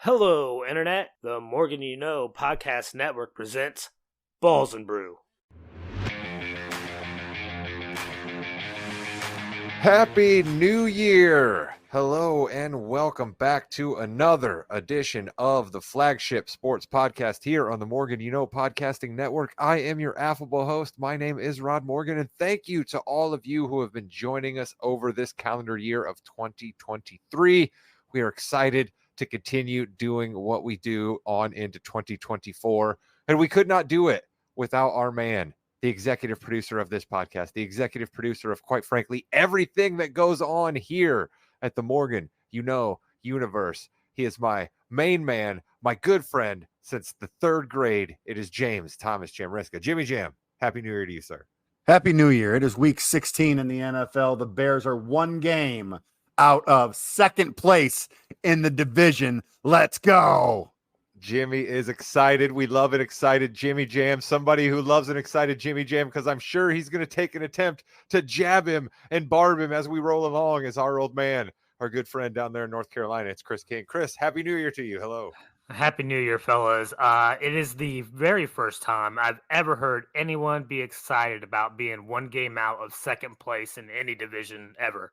Hello, Internet. The Morgan You Know podcast network presents Balls and Brew. Happy New Year! Hello and welcome back to another edition of the flagship sports podcast here on the Morgan You Know podcasting network. I am your affable host. My name is Rod Morgan, and thank you to all of you who have been joining us over this calendar year of 2023. We are excited to continue doing what we do on into 2024, and we could not do it without our man, the executive producer of this podcast, the executive producer of, quite frankly, everything that goes on here at the Morgan You Know universe. He is my main man, my good friend since the third grade. It is James Thomas Jamriska. Jimmy Jam, Happy New Year to you, sir. Happy New Year. It is week 16 in the NFL. The Bears are one game out of second place in the division. Let's go. Jimmy is excited. We love an excited Jimmy Jam. Somebody who loves an excited Jimmy Jam, because I'm sure he's going to take an attempt to jab him and barb him as we roll along, is our old man, our good friend down there in North Carolina. It's Chris King. Chris, Happy New Year to you. Hello. Happy New Year, fellas. It is the very first time I've ever heard anyone be excited about being one game out of second place in any division ever.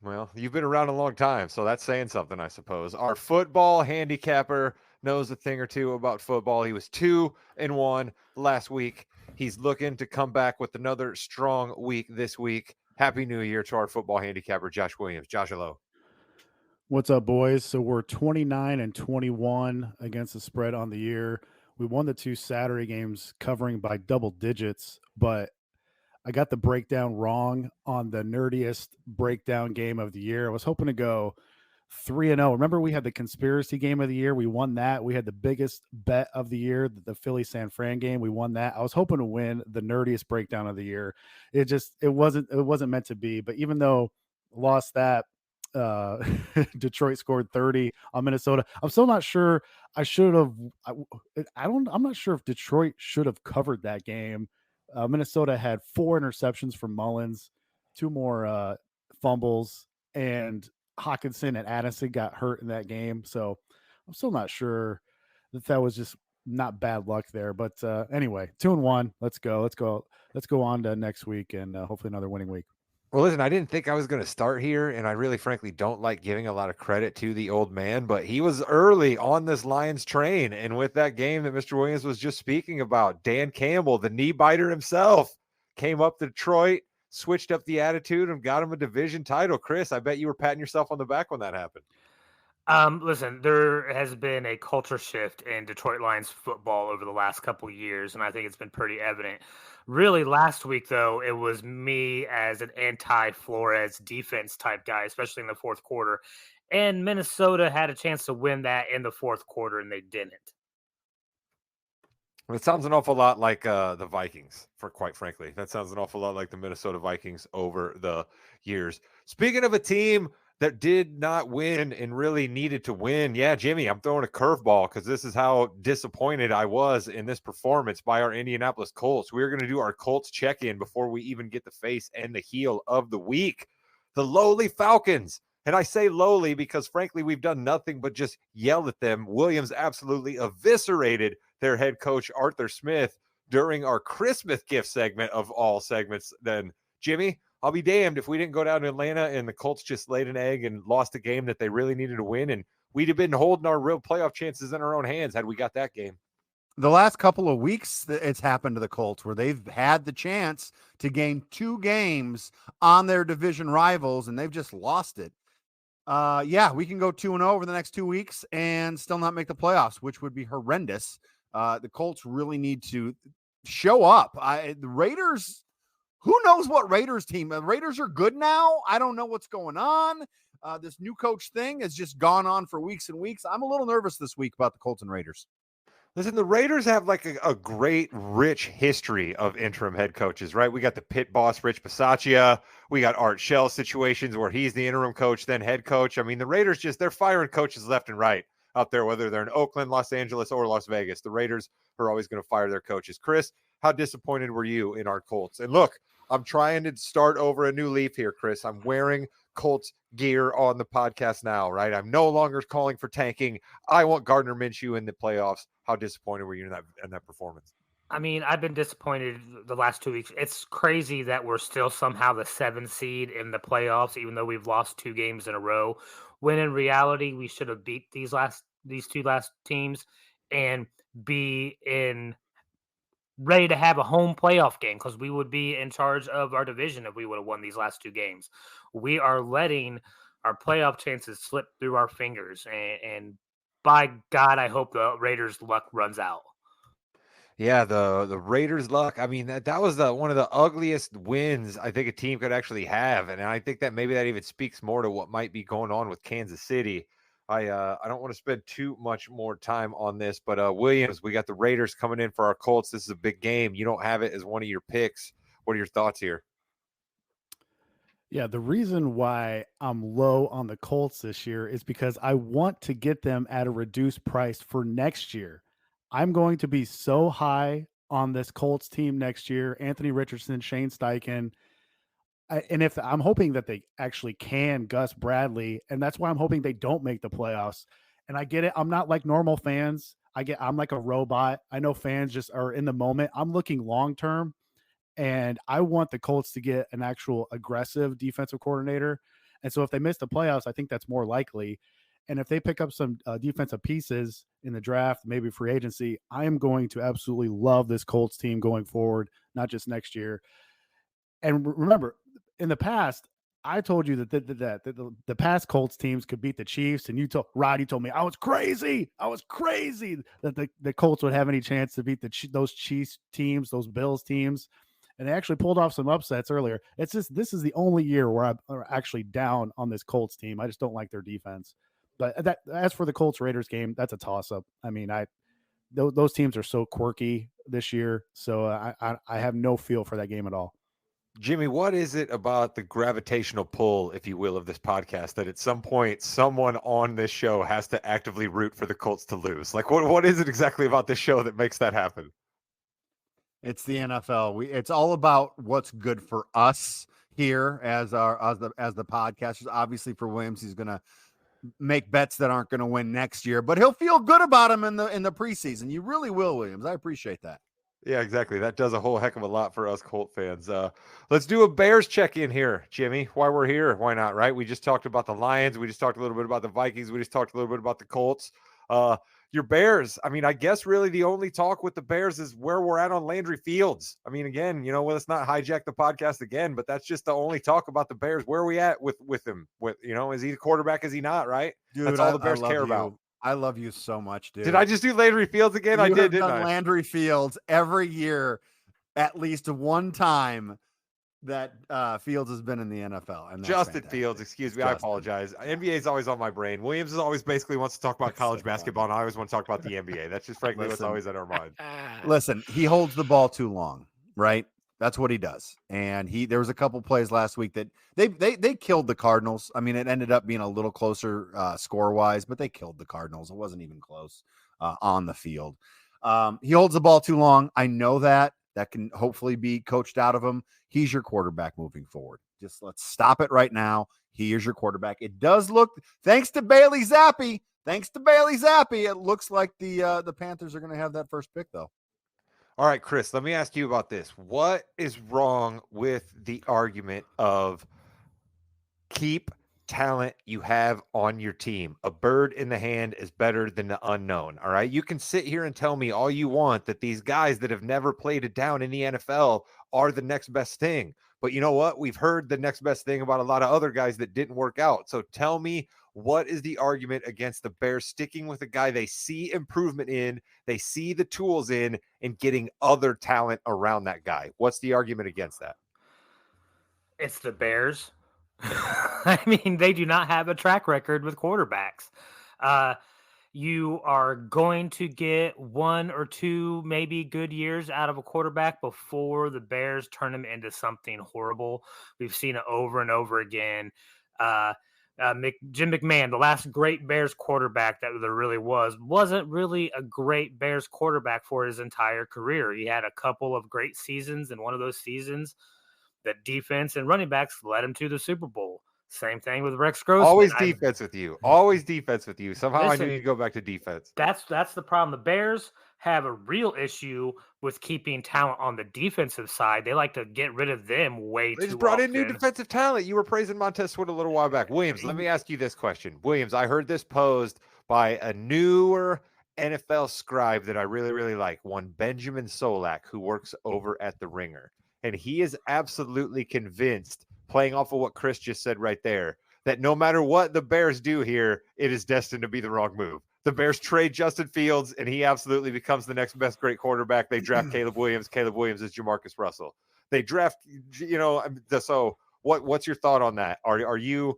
Well, you've been around a long time, so that's saying something, I suppose. Our football handicapper knows a thing or two about football. He was 2-1 last week. He's looking to come back with another strong week this week. Happy New Year to our football handicapper, Josh Williams. Josh, hello. What's up, boys? So we're 29-21 against the spread on the year. We won the two Saturday games covering by double digits, but I got the breakdown wrong on the nerdiest breakdown game of the year. I was hoping to go 3-0. Remember, we had the conspiracy game of the year. We won that. We had the biggest bet of the year, the Philly San Fran game. We won that. I was hoping to win the nerdiest breakdown of the year. It wasn't meant to be. But even though I lost that, Detroit scored 30 on Minnesota. I'm still not sure. I'm not sure if Detroit should have covered that game. Minnesota had 4 interceptions from Mullins, 2 more fumbles, and Hawkinson and Addison got hurt in that game. So I'm still not sure that was just not bad luck there. But anyway, 2-1. Let's go on to next week and hopefully another winning week. Well, listen, I didn't think I was going to start here, and I really, frankly, don't like giving a lot of credit to the old man, but he was early on this Lions train, and with that game that Mr. Williams was just speaking about, Dan Campbell, the knee biter himself, came up to Detroit, switched up the attitude, and got him a division title. Chris, I bet you were patting yourself on the back when that happened. Listen, there has been a culture shift in Detroit Lions football over the last couple of years, and I think it's been pretty evident. Really, last week, though, it was me as an anti-Flores defense type guy, especially in the fourth quarter. And Minnesota had a chance to win that in the fourth quarter, and they didn't. It sounds an awful lot like the Vikings, quite frankly. That sounds an awful lot like the Minnesota Vikings over the years. Speaking of a team that did not win and really needed to win. Yeah, Jimmy, I'm throwing a curveball because this is how disappointed I was in this performance by our Indianapolis Colts. We're going to do our Colts check-in before we even get the face and the heel of the week. The lowly Falcons. And I say lowly because, frankly, we've done nothing but just yell at them. Williams absolutely eviscerated their head coach, Arthur Smith, during our Christmas gift segment of all segments. Then, Jimmy, I'll be damned if we didn't go down to Atlanta and the Colts just laid an egg and lost a game that they really needed to win. And we'd have been holding our real playoff chances in our own hands had we got that game. The last couple of weeks, it's happened to the Colts where they've had the chance to gain 2 games on their division rivals, and they've just lost it. Yeah, we can go 2-0 over the next 2 weeks and still not make the playoffs, which would be horrendous. The Colts really need to show up. The Raiders... Who knows what Raiders team? The Raiders are good now. I don't know what's going on. This new coach thing has just gone on for weeks and weeks. I'm a little nervous this week about the Colts and Raiders. Listen, the Raiders have like a great, rich history of interim head coaches, right? We got the pit boss, Rich Bisaccia. We got Art Shell situations where he's the interim coach, then head coach. I mean, the Raiders they're firing coaches left and right out there, whether they're in Oakland, Los Angeles, or Las Vegas. The Raiders are always going to fire their coaches. Chris, how disappointed were you in our Colts? And look, I'm trying to start over a new leaf here, Chris. I'm wearing Colts gear on the podcast now, right? I'm no longer calling for tanking. I want Gardner Minshew in the playoffs. How disappointed were you in that performance? I mean, I've been disappointed the last 2 weeks. It's crazy that we're still somehow the 7th seed in the playoffs, even though we've lost 2 games in a row. When in reality, we should have beat these 2 last teams and be in ready to have a home playoff game, because we would be in charge of our division if we would have won these last 2 games. We are letting our playoff chances slip through our fingers, and by God, I hope the Raiders' luck runs out. Yeah, the Raiders' luck. I mean, that was one of the ugliest wins I think a team could actually have, and I think that maybe that even speaks more to what might be going on with Kansas City. I don't want to spend too much more time on this, but Williams, we got the Raiders coming in for our Colts. This is a big game. You don't have it as one of your picks. What are your thoughts here? Yeah, the reason why I'm low on the Colts this year is because I want to get them at a reduced price for next year. I'm going to be so high on this Colts team next year. Anthony Richardson, Shane Steichen. And if I'm hoping that they actually can Gus Bradley, and that's why I'm hoping they don't make the playoffs. And I get it. I'm not like normal fans. I'm like a robot. I know fans just are in the moment. I'm looking long term. And I want the Colts to get an actual aggressive defensive coordinator. And so if they miss the playoffs, I think that's more likely. And if they pick up some defensive pieces in the draft, maybe free agency, I am going to absolutely love this Colts team going forward, not just next year. And remember, in the past, I told you that the past Colts teams could beat the Chiefs, and you told me I was crazy. I was crazy that the Colts would have any chance to beat those Chiefs teams, those Bills teams, and they actually pulled off some upsets earlier. It's just this is the only year where I'm actually down on this Colts team. I just don't like their defense. But as for the Colts Raiders game, that's a toss up. I mean, those teams are so quirky this year, so I have no feel for that game at all. Jimmy, what is it about the gravitational pull, if you will, of this podcast that at some point someone on this show has to actively root for the Colts to lose? Like, what is it exactly about this show that makes that happen? It's the NFL. It's all about what's good for us here as the podcasters. Obviously, for Williams, he's going to make bets that aren't going to win next year, but he'll feel good about them in the preseason. You really will, Williams. I appreciate that. Yeah, exactly. That does a whole heck of a lot for us Colt fans. Let's do a Bears check-in here, Jimmy. Why we're here? Why not, right? We just talked about the Lions. We just talked a little bit about the Vikings. We just talked a little bit about the Colts. Your Bears, I mean, I guess really the only talk with the Bears is where we're at on Landry Fields. I mean, again, let's not hijack the podcast again, but that's just the only talk about the Bears. Where are we at with him? Is he the quarterback? Is he not, right? Dude, that's all the Bears care about. I love you so much, dude. Did I just do Landry Fields again? I did, didn't I? Landry Fields every year, at least one time that Fields has been in the NFL. And Justin Fields, excuse me. I apologize. NBA is always on my brain. Williams is always basically wants to talk about college basketball, and I always want to talk about the NBA. That's just frankly what's always in our mind. Listen, he holds the ball too long, right? That's what he does. And there was a couple plays last week that they killed the Cardinals. I mean, it ended up being a little closer score-wise, but they killed the Cardinals. It wasn't even close on the field. He holds the ball too long. I know that. That can hopefully be coached out of him. He's your quarterback moving forward. Just let's stop it right now. He is your quarterback. It does look, thanks to Bailey Zappi, it looks like the Panthers are going to have that first pick, though. All right, Chris, let me ask you about this. What is wrong with the argument of keep talent you have on your team? A bird in the hand is better than the unknown. All right. You can sit here and tell me all you want that these guys that have never played it down in the NFL are the next best thing. But you know what? We've heard the next best thing about a lot of other guys that didn't work out. So tell me, what is the argument against the Bears sticking with a guy they see improvement in, they see the tools in, and getting other talent around that guy? What's the argument against that? It's the Bears. I mean, they do not have a track record with quarterbacks. You are going to get 1 or 2 maybe good years out of a quarterback before the Bears turn him into something horrible. We've seen it over and over again. Jim McMahon, the last great Bears quarterback that there really wasn't really a great Bears quarterback for his entire career. He had a couple of great seasons, and one of those seasons, the defense and running backs led him to the Super Bowl. Same thing with Rex Grossman. Always defense with you. Always defense with you. Somehow Listen, I need to go back to defense. That's the problem. The Bears have a real issue with keeping talent on the defensive side. They like to get rid of them way They too just brought in new often. defensive talent. You were praising Montez Sweat a little while back. Williams, let me ask you this question. Williams, I heard this posed by a newer NFL scribe that I really, really like, one Benjamin Solak, who works over at The Ringer. And he is absolutely convinced, playing off of what Chris just said right there, that no matter what the Bears do here, it is destined to be the wrong move. The Bears trade Justin Fields, and he absolutely becomes the next best great quarterback. They draft Caleb Williams. Caleb Williams is Jamarcus Russell. They draft, so what's your thought on that? Are you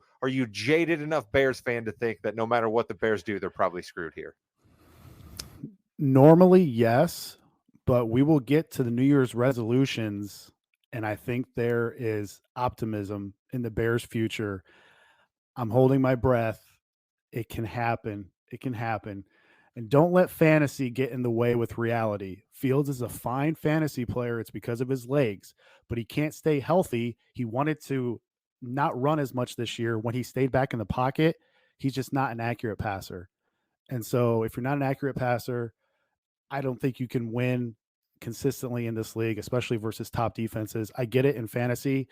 jaded enough Bears fan to think that no matter what the Bears do, they're probably screwed here? Normally, yes, but we will get to the New Year's resolutions, and I think there is optimism in the Bears' future. I'm holding my breath. It can happen. It can happen. And don't let fantasy get in the way with reality. Fields is a fine fantasy player. It's because of his legs, but he can't stay healthy. He wanted to not run as much this year. When he stayed back in the pocket, he's just not an accurate passer. And so if you're not an accurate passer, I don't think you can win consistently in this league, especially versus top defenses. I get it in fantasy.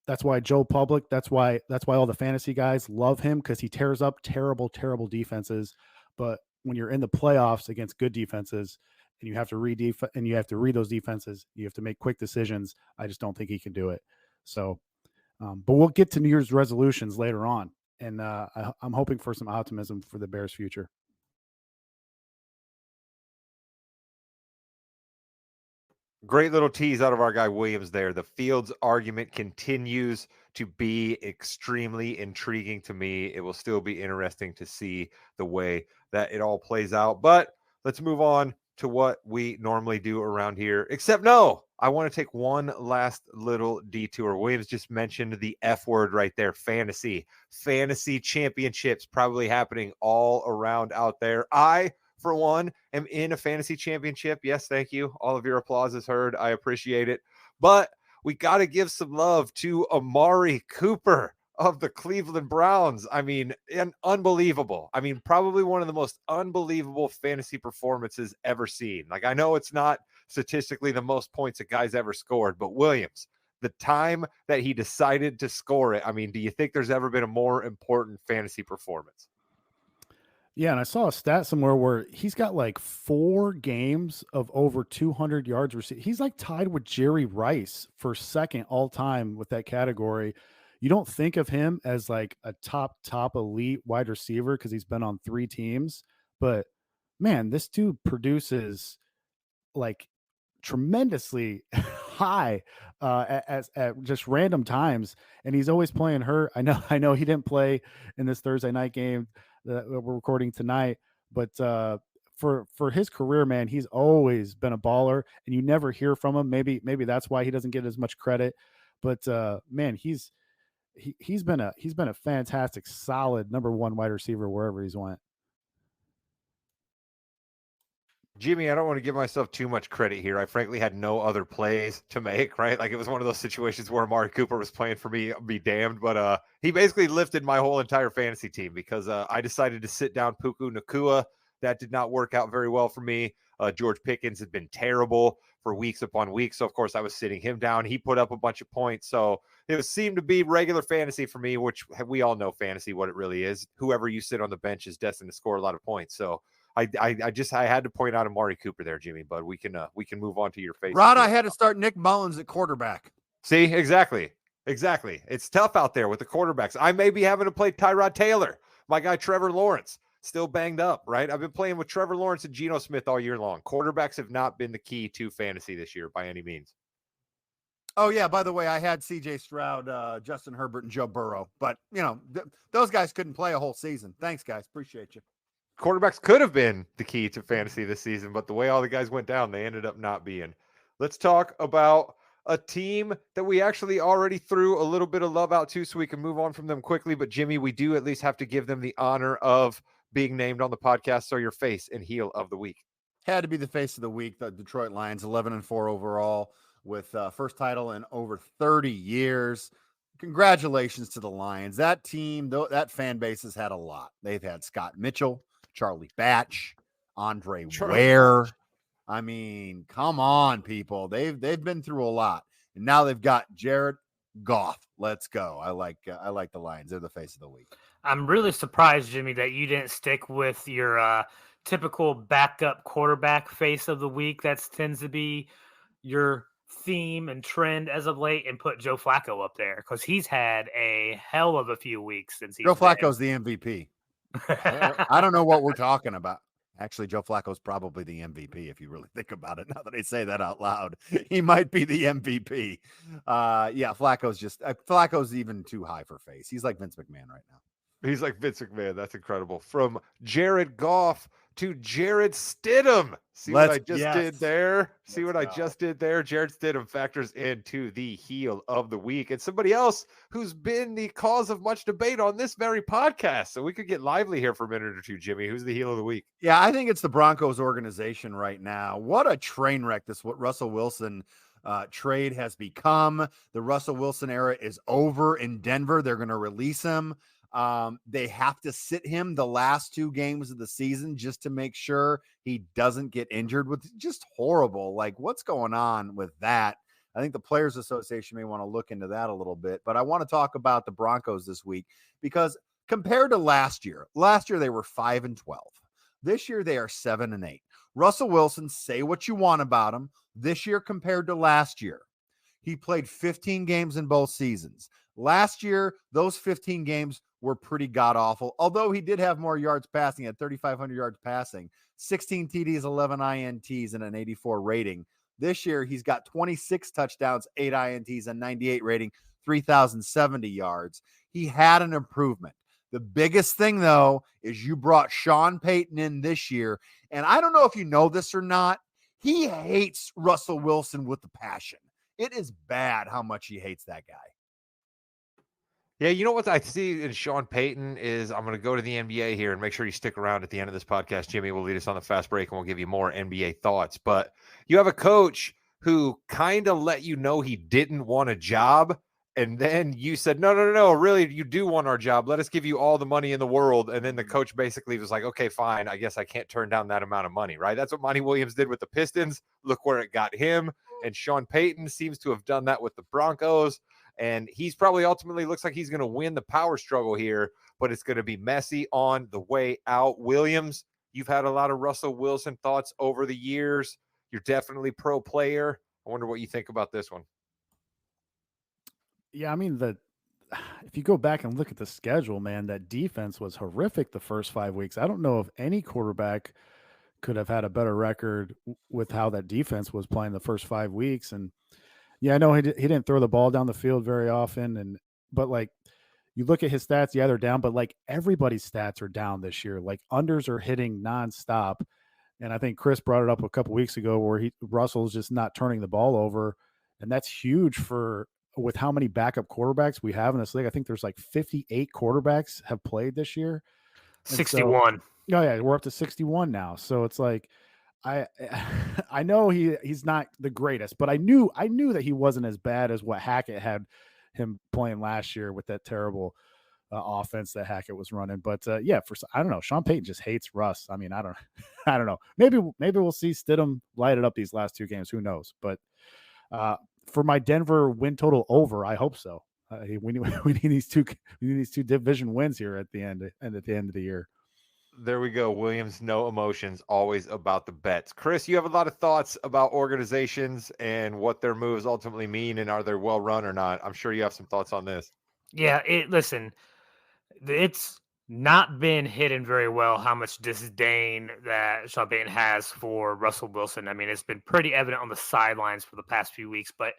That's why Joe Public, that's why all the fantasy guys love him, because he tears up terrible, terrible defenses. But when you're in the playoffs against good defenses and you have to read those defenses, you have to make quick decisions. I just don't think he can do it. So, but we'll get to New Year's resolutions later on. And I'm hoping for some optimism for the Bears' future. Great little tease out of our guy Williams there. The Fields argument continues to be extremely intriguing to me. It will still be interesting to see the way that it all plays out. But let's move on to what we normally do around here. Except no, I want to take one last little detour. Williams just mentioned the F word right there, fantasy. Fantasy championships probably happening all around out there. I, for one, am in a fantasy championship. Yes, thank you. All of your applause is heard. I appreciate it. But we got to give some love to Amari Cooper of the Cleveland Browns. I mean, unbelievable. I mean, probably one of the most unbelievable fantasy performances ever seen. Like, I know it's not statistically the most points a guy's ever scored, but Williams, the time that he decided to score it, I mean, do you think there's ever been a more important fantasy performance? Yeah, and I saw a stat somewhere where he's got like 4 games of over 200 yards received. He's like tied with Jerry Rice for second all time with that category. You don't think of him as like a top elite wide receiver because he's been on 3 teams, but man, this dude produces like tremendously high at just random times, and he's always playing hurt. I know he didn't play in this Thursday night game that we're recording tonight, but for his career, man, he's always been a baller, and you never hear from him. Maybe that's why he doesn't get as much credit, but man, he's been a fantastic, solid number 1 wide receiver wherever he's went. Jimmy, I don't want to give myself too much credit here. I frankly had no other plays to make, right? Like, it was one of those situations where Amari Cooper was playing for me, be damned. But he basically lifted my whole entire fantasy team because I decided to sit down Puka Nacua. That did not work out very well for me. George Pickens had been terrible for weeks upon weeks. So, of course, I was sitting him down. He put up a bunch of points. So it seemed to be regular fantasy for me, which we all know fantasy, what it really is. Whoever you sit on the bench is destined to score a lot of points. So I had to point out Amari Cooper there, Jimmy, but we can move on to your face. Rod, I had to start Nick Mullins at quarterback. See, exactly. It's tough out there with the quarterbacks. I may be having to play Tyrod Taylor. My guy Trevor Lawrence, still banged up, right? I've been playing with Trevor Lawrence and Geno Smith all year long. Quarterbacks have not been the key to fantasy this year by any means. Oh, yeah, by the way, I had C.J. Stroud, Justin Herbert, and Joe Burrow. But, those guys couldn't play a whole season. Thanks, guys. Appreciate you. Quarterbacks could have been the key to fantasy this season, but the way all the guys went down, they ended up not being. Let's talk about a team that we actually already threw a little bit of love out to so we can move on from them quickly. But, Jimmy, we do at least have to give them the honor of being named on the podcast. So your face and heel of the week. Had to be the face of the week, the Detroit Lions, 11-4 overall with first title in over 30 years. congratulations to the Lions. That team, though, that fan base has had a lot. They've had Scott Mitchell, Charlie Batch, Andre Ware. I mean, come on, people. They've been through a lot, and now they've got Jared Goff. Let's go. I like the Lions. They're the face of the week. I'm really surprised, Jimmy, that you didn't stick with your typical backup quarterback face of the week. That tends to be your theme and trend as of late, and put Joe Flacco up there because he's had a hell of a few weeks since he's Joe Flacco's the MVP. I don't know what we're talking about. Actually, Joe Flacco's probably the MVP if you really think about it. Now that I say that out loud, he might be the MVP. Yeah, Flacco's even too high for face. He's like Vince McMahon right now. He's like Vince McMahon. That's incredible. From Jared Goff to Jared Stidham. See what I just did there? See what I just did there? Jared Stidham factors into the heel of the week. And somebody else who's been the cause of much debate on this very podcast. So we could get lively here for a minute or two, Jimmy. Who's the heel of the week? Yeah, I think it's the Broncos organization right now. What a train wreck this Russell Wilson trade has become. The Russell Wilson era is over in Denver. They're going to release him. They have to sit him the last 2 games of the season just to make sure he doesn't get injured, with just horrible. Like, what's going on with that? I think the Players Association may want to look into that a little bit, but I want to talk about the Broncos this week because compared to last year they were 5-12. This year they are 7-8. Russell Wilson, say what you want about him. This year compared to last year, he played 15 games in both seasons. Last year, those 15 games were pretty god-awful, although he did have more yards passing at 3,500 yards passing, 16 TDs, 11 INTs, and an 84 rating. This year, he's got 26 touchdowns, 8 INTs, and 98 rating, 3,070 yards. He had an improvement. The biggest thing, though, is you brought Sean Payton in this year, and I don't know if you know this or not, he hates Russell Wilson with the passion. It is bad how much he hates that guy. Yeah, you know what I see in Sean Payton is I'm going to go to the NBA here and make sure you stick around at the end of this podcast. Jimmy will lead us on the fast break and we'll give you more NBA thoughts. But you have a coach who kind of let you know he didn't want a job. And then you said, no, really, you do want our job. Let us give you all the money in the world. And then the coach basically was like, okay, fine. I guess I can't turn down that amount of money, right? That's what Monty Williams did with the Pistons. Look where it got him. And Sean Payton seems to have done that with the Broncos. And he's probably ultimately looks like he's going to win the power struggle here, but it's going to be messy on the way out. Williams, you've had a lot of Russell Wilson thoughts over the years. You're definitely pro player. I wonder what you think about this one. Yeah, I mean, if you go back and look at the schedule, man, that defense was horrific the first 5 weeks. I don't know if any quarterback could have had a better record with how that defense was playing the first 5 weeks. And yeah, I know he didn't throw the ball down the field very often, but like you look at his stats, yeah, they're down, but like everybody's stats are down this year. Like unders are hitting nonstop, and I think Chris brought it up a couple weeks ago where Russell's just not turning the ball over, and that's huge with how many backup quarterbacks we have in this league. I think there's like 58 quarterbacks have played this year. 61. So, oh yeah, we're up to 61 now. So it's like I know he's not the greatest, but I knew that he wasn't as bad as what Hackett had him playing last year with that terrible offense that Hackett was running. But yeah, I don't know. Sean Payton just hates Russ. I mean, I don't know. Maybe we'll see Stidham light it up these last 2 games. Who knows? But for my Denver win total over, I hope so. We need these two division wins here at the end of the year. There we go. Williams, no emotions, always about the bets. Chris, you have a lot of thoughts about organizations and what their moves ultimately mean, and are they well run or not? I'm sure you have some thoughts on this. Yeah, listen, it's not been hidden very well how much disdain that Sean Payton has for Russell Wilson. I mean, it's been pretty evident on the sidelines for the past few weeks. But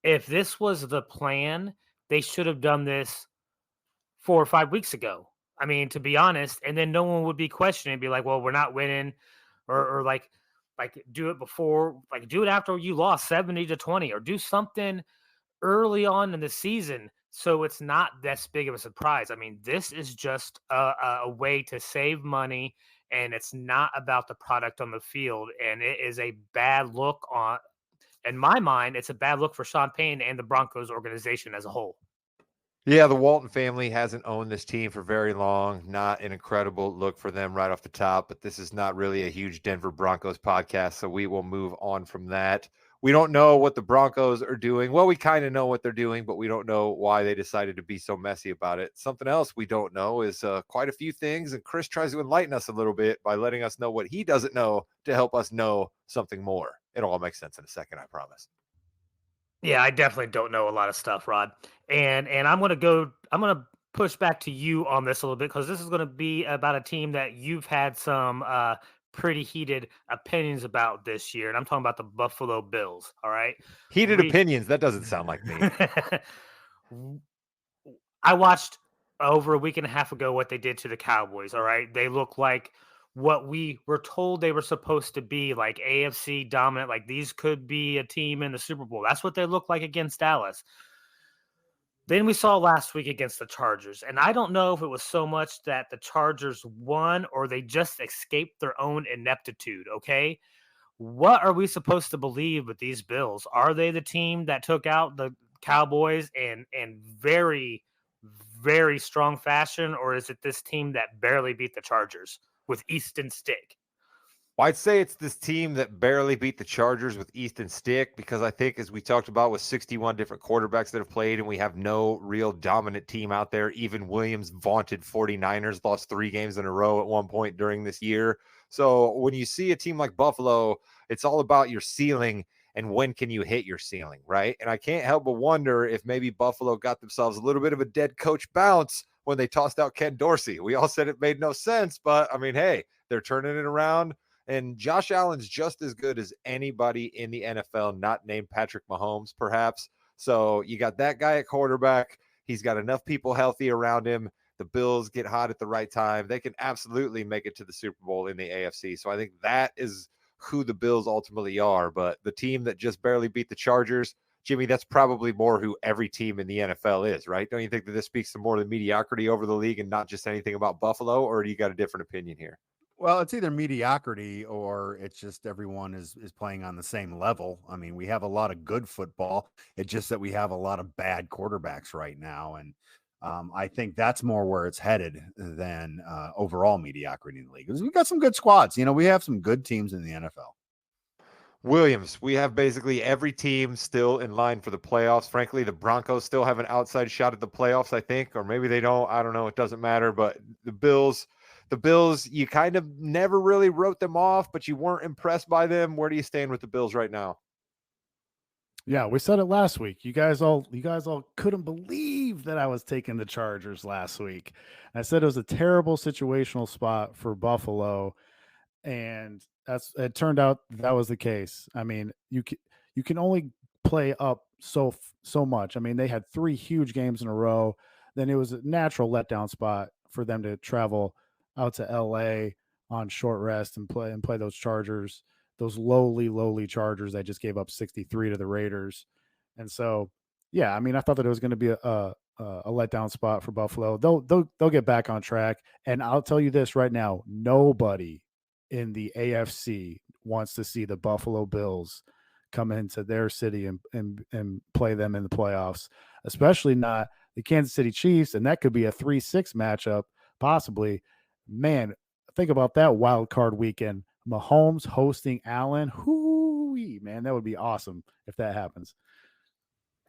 if this was the plan, they should have done this 4 or 5 weeks ago. I mean, to be honest, and then no one would be questioning, be like, well, we're not winning, or like do it before, like do it after you lost 70-20, or do something early on in the season so it's not that big of a surprise. I mean, this is just a way to save money, and it's not about the product on the field, and it is a bad look in my mind, it's a bad look for Sean Payton and the Broncos organization as a whole. Yeah, the Walton family hasn't owned this team for very long. Not an incredible look for them right off the top, but this is not really a huge Denver Broncos podcast, so we will move on from that. We don't know what the Broncos are doing. Well, we kind of know what they're doing, but we don't know why they decided to be so messy about it. Something else we don't know is quite a few things, and Chris tries to enlighten us a little bit by letting us know what he doesn't know to help us know something more. It'll all make sense in a second, I promise. Yeah, I definitely don't know a lot of stuff, Rod. And I'm gonna push back to you on this a little bit because this is gonna be about a team that you've had some pretty heated opinions about this year. And I'm talking about the Buffalo Bills. All right. Heated Re- opinions, that doesn't sound like me. I watched over a week and a half ago what they did to the Cowboys. All right. They look like what we were told they were supposed to be, like AFC dominant. Like these could be a team in the Super Bowl. That's what they look like against Dallas. Then we saw last week against the Chargers. And I don't know if it was so much that the Chargers won or they just escaped their own ineptitude. Okay. What are we supposed to believe with these Bills? Are they the team that took out the Cowboys in very, very strong fashion, or is it this team that barely beat the Chargers with Easton Stick? Well, I'd say it's this team that barely beat the Chargers with Easton Stick because I think, as we talked about, with 61 different quarterbacks that have played, and we have no real dominant team out there. Even Williams' vaunted 49ers lost 3 games in a row at one point during this year. So when you see a team like Buffalo, it's all about your ceiling and when can you hit your ceiling, right? And I can't help but wonder if maybe Buffalo got themselves a little bit of a dead coach bounce when they tossed out Ken Dorsey. We all said it made no sense, but I mean, hey, they're turning it around. And Josh Allen's just as good as anybody in the NFL, not named Patrick Mahomes, perhaps. So you got that guy at quarterback. He's got enough people healthy around him. The Bills get hot at the right time. They can absolutely make it to the Super Bowl in the AFC. So I think that is who the Bills ultimately are. But the team that just barely beat the Chargers, Jimmy, that's probably more who every team in the NFL is, right? Don't you think that this speaks to more of the mediocrity over the league and not just anything about Buffalo? Or do you got a different opinion here? Well, it's either mediocrity or it's just everyone is playing on the same level. I mean, we have a lot of good football. It's just that we have a lot of bad quarterbacks right now, and I think that's more where it's headed than overall mediocrity in the league. 'Cause we've got some good squads. We have some good teams in the NFL. Williams, we have basically every team still in line for the playoffs. Frankly, the Broncos still have an outside shot at the playoffs, I think, or maybe they don't. I don't know. It doesn't matter. But the Bills, you kind of never really wrote them off, but you weren't impressed by them. Where do you stand with the Bills right now? Yeah, we said it last week. You guys all couldn't believe that I was taking the Chargers last week. I said it was a terrible situational spot for Buffalo, and it turned out that was the case. I mean, you can only play up so much. I mean, they had 3 huge games in a row. Then it was a natural letdown spot for them to travel out to LA on short rest and play those Chargers, those lowly Chargers that just gave up 63 to the Raiders. And so, yeah, I mean, I thought that it was going to be a letdown spot for Buffalo. They'll get back on track. And I'll tell you this right now: nobody in the AFC wants to see the Buffalo Bills come into their city and play them in the playoffs, especially not the Kansas City Chiefs. And that could be a 3-6 matchup, possibly. Man, think about that wild card weekend. Mahomes hosting Allen. Hoo-wee, man, that would be awesome if that happens.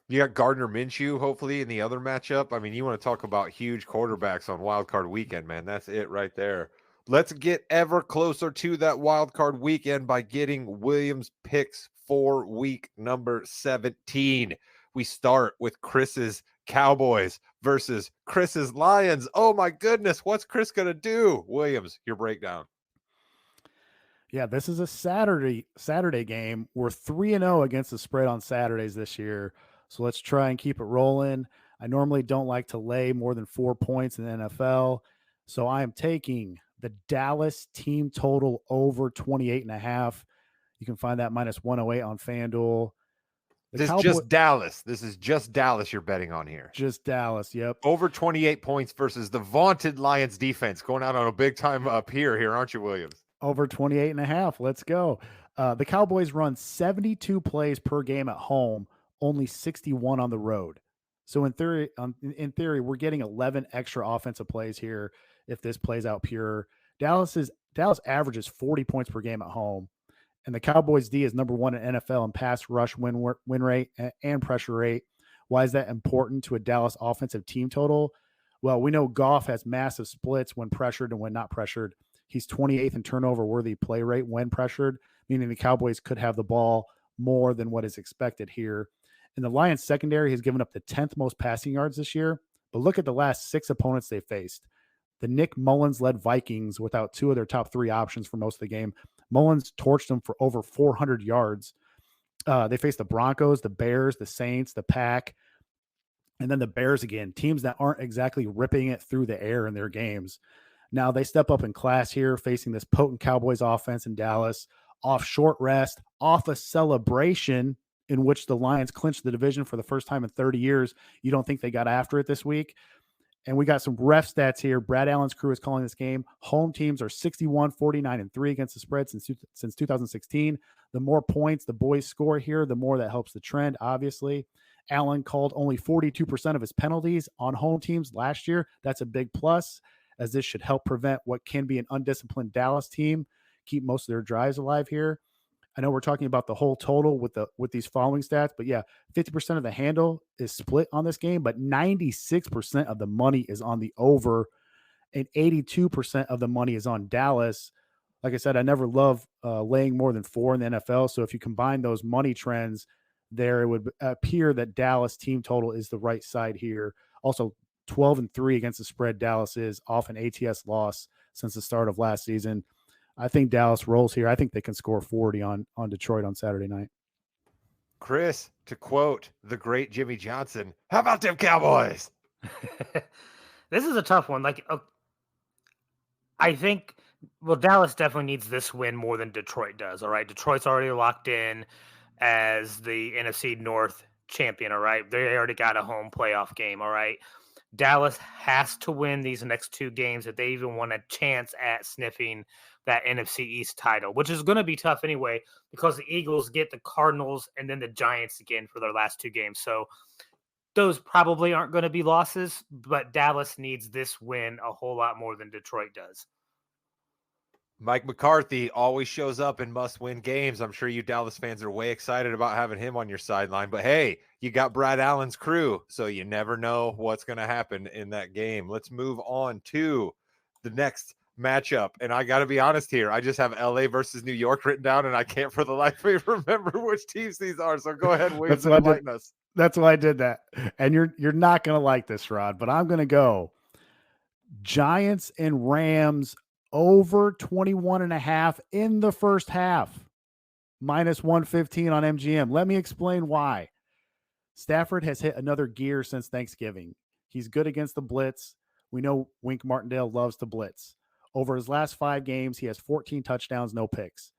You got Gardner Minshew, hopefully, in the other matchup. I mean, you want to talk about huge quarterbacks on wild card weekend, man. That's it right there. Let's get ever closer to that wild card weekend by getting Williams picks for week number 17. We start with Chris's Cowboys versus Chris's Lions. Oh my goodness, what's Chris going to do? Williams, your breakdown. Yeah, this is a Saturday game. We're 3-0 against the spread on Saturdays this year. So let's try and keep it rolling. I normally don't like to lay more than 4 points in the NFL. So I am taking the Dallas team total over 28.5. You can find that minus 108 on FanDuel. This is just Dallas. This is just Dallas you're betting on here. Just Dallas, yep. Over 28 points versus the vaunted Lions defense. Going out on a big time up here, aren't you, Williams? Over 28.5. Let's go. The Cowboys run 72 plays per game at home, only 61 on the road. So in theory, we're getting 11 extra offensive plays here if this plays out pure. Dallas averages 40 points per game at home, and the Cowboys D is number one in NFL in pass rush win rate and pressure rate. Why is that important to a Dallas offensive team total? Well, we know Goff has massive splits when pressured and when not pressured. He's 28th in turnover worthy play rate when pressured, meaning the Cowboys could have the ball more than what is expected here. And the Lions secondary has given up the 10th most passing yards this year. But look at the last 6 opponents they faced. The Nick Mullins led Vikings without 2 of their top 3 options for most of the game. Mullins torched them for over 400 yards. They faced the Broncos, the Bears, the Saints, the Pack, and then the Bears again, teams that aren't exactly ripping it through the air in their games. Now they step up in class here, facing this potent Cowboys offense in Dallas, off short rest, off a celebration in which the Lions clinched the division for the first time in 30 years. You don't think they got after it this week? And we got some ref stats here. Brad Allen's crew is calling this game. Home teams are 61, 49, and 3 against the spread since 2016. The more points the boys score here, the more that helps the trend, obviously. Allen called only 42% of his penalties on home teams last year. That's a big plus, as this should help prevent what can be an undisciplined Dallas team, keep most of their drives alive here. I know we're talking about the whole total with these following stats, but yeah, 50% of the handle is split on this game, but 96% of the money is on the over and 82% of the money is on Dallas. Like I said, I never love laying more than 4 in the NFL. So if you combine those money trends there, it would appear that Dallas team total is the right side here. Also 12-3 against the spread. Dallas is off an ATS loss since the start of last season. I think Dallas rolls here. I think they can score 40 on Detroit on Saturday night. Chris, to quote the great Jimmy Johnson, how about them Cowboys? This is a tough one. I think, Dallas definitely needs this win more than Detroit does. All right. Detroit's already locked in as the NFC North champion. All right. They already got a home playoff game. All right. Dallas has to win these next 2 games if they even want a chance at sniffing that NFC East title, which is going to be tough anyway, because the Eagles get the Cardinals and then the Giants again for their last 2 games. So those probably aren't going to be losses, but Dallas needs this win a whole lot more than Detroit does. Mike McCarthy always shows up in must-win games. I'm sure you Dallas fans are way excited about having him on your sideline. But, hey, you got Brad Allen's crew, so you never know what's going to happen in that game. Let's move on to the next matchup. And I got to be honest here. I just have L.A. versus New York written down, and I can't for the life of me remember which teams these are. So go ahead, Williams, and enlighten us. That's why I did that. And you're not going to like this, Rod, but I'm going to go Giants and Rams over 21.5 in the first half, minus 115 on MGM. Let me explain why. Stafford has hit another gear since Thanksgiving. He's good against the blitz. We know Wink Martindale loves to blitz. Over his last 5 games, he has 14 touchdowns, no picks.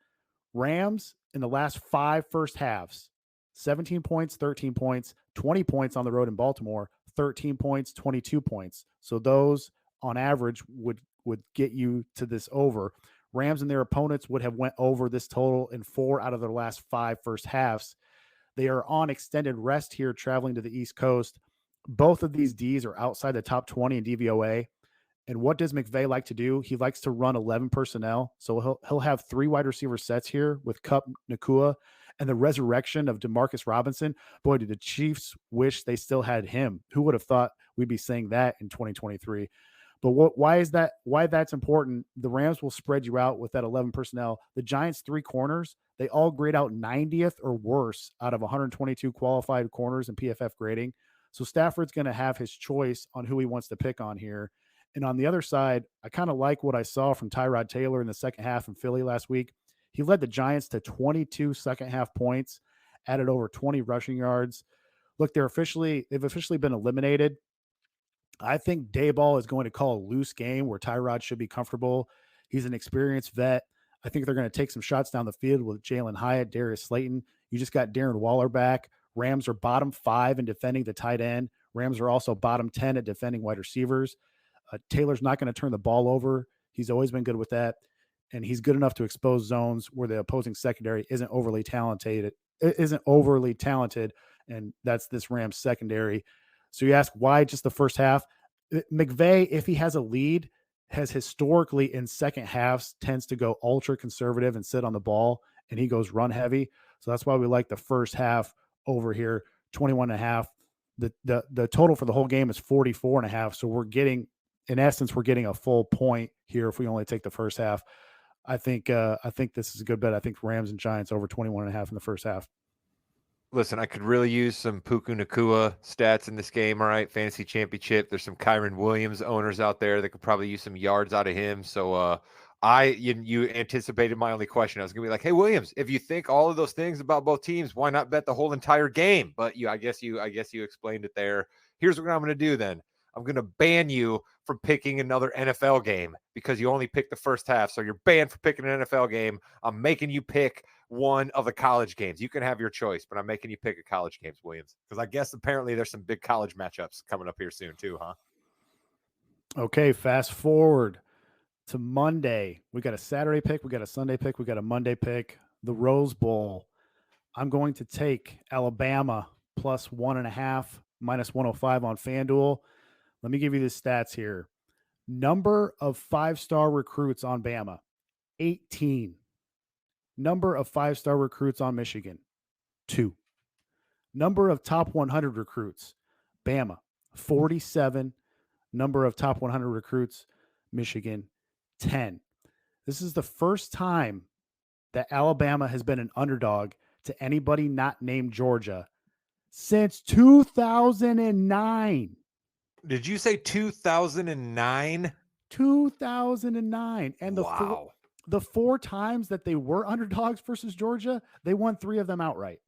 Rams in the last 5 first halves, 17 points, 13 points, 20 points on the road in Baltimore, 13 points, 22 points. So those on average would get you to this over. Rams and their opponents would have went over this total in 4 out of their last 5 first halves. They are on extended rest here, traveling to the East Coast. Both of these Ds are outside the top 20 in DVOA. And what does McVay like to do? He likes to run 11 personnel. So he'll have 3 wide receiver sets here with Kupp, Nakua, and the resurrection of Demarcus Robinson. Boy, did the Chiefs wish they still had him. Who would have thought we'd be saying that in 2023? But why is that? Why that's important? The Rams will spread you out with that 11 personnel. The Giants' 3 corners, they all grade out 90th or worse out of 122 qualified corners in PFF grading. So Stafford's going to have his choice on who he wants to pick on here. And on the other side, I kind of like what I saw from Tyrod Taylor in the second half in Philly last week. He led the Giants to 22 second half points, added over 20 rushing yards. Look, they've officially been eliminated. I think Dayball is going to call a loose game where Tyrod should be comfortable. He's an experienced vet. I think they're going to take some shots down the field with Jalen Hyatt, Darius Slayton. You just got Darren Waller back. Rams are bottom 5 in defending the tight end. Rams are also bottom 10 at defending wide receivers. Taylor's not going to turn the ball over. He's always been good with that. And he's good enough to expose zones where the opposing secondary isn't overly talented. And that's this Rams secondary. So you ask why just the first half? McVay, if he has a lead, has historically in second halves tends to go ultra conservative and sit on the ball, and he goes run heavy. So that's why we like the first half over here, 21 and a half. The total for the whole game is 44 and a half. So we're getting, in essence, we're getting a full point here if we only take the first half. I think this is a good bet. I think Rams and Giants over 21 and a half in the first half. Listen, I could really use some Puka Nakua stats in this game. All right, fantasy championship. There's some Kyron Williams owners out there that could probably use some yards out of him. So you anticipated my only question. I was gonna be like, hey Williams, if you think all of those things about both teams, why not bet the whole entire game? But I guess you explained it there. Here's what I'm gonna do then. I'm gonna ban you from picking another NFL game because you only picked the first half. So you're banned for picking an NFL game. I'm making you pick one of the college games. You can have your choice, but I'm making you pick a college games, Williams, because I guess apparently there's some big college matchups coming up here soon too, huh? Okay, fast forward to Monday. We got a Saturday pick, we got a Sunday pick, we got a Monday pick. The Rose Bowl. I'm going to take Alabama plus 1.5, minus 105 on FanDuel. Let me give you the stats here. Number of 5-star recruits on Bama, 18. Number of 5-star recruits on Michigan, 2. Number of top 100 recruits, Bama, 47. Number of top 100 recruits, Michigan, 10. This is the first time that Alabama has been an underdog to anybody not named Georgia since 2009. Did you say 2009? 2009. And wow. The 4 times that they were underdogs versus Georgia, they won 3 of them outright.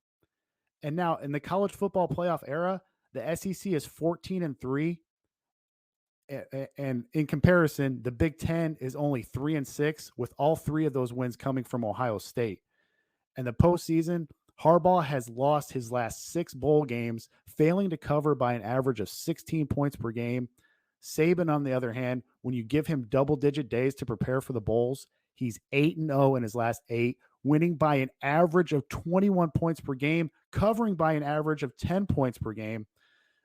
And now in the college football playoff era, the SEC is 14-3. And in comparison, the Big Ten is only 3-6, with all 3 of those wins coming from Ohio State. And the postseason, Harbaugh has lost his last 6 bowl games, failing to cover by an average of 16 points per game. Saban, on the other hand, when you give him double-digit days to prepare for the bowls, he's 8-0 in his last 8, winning by an average of 21 points per game, covering by an average of 10 points per game.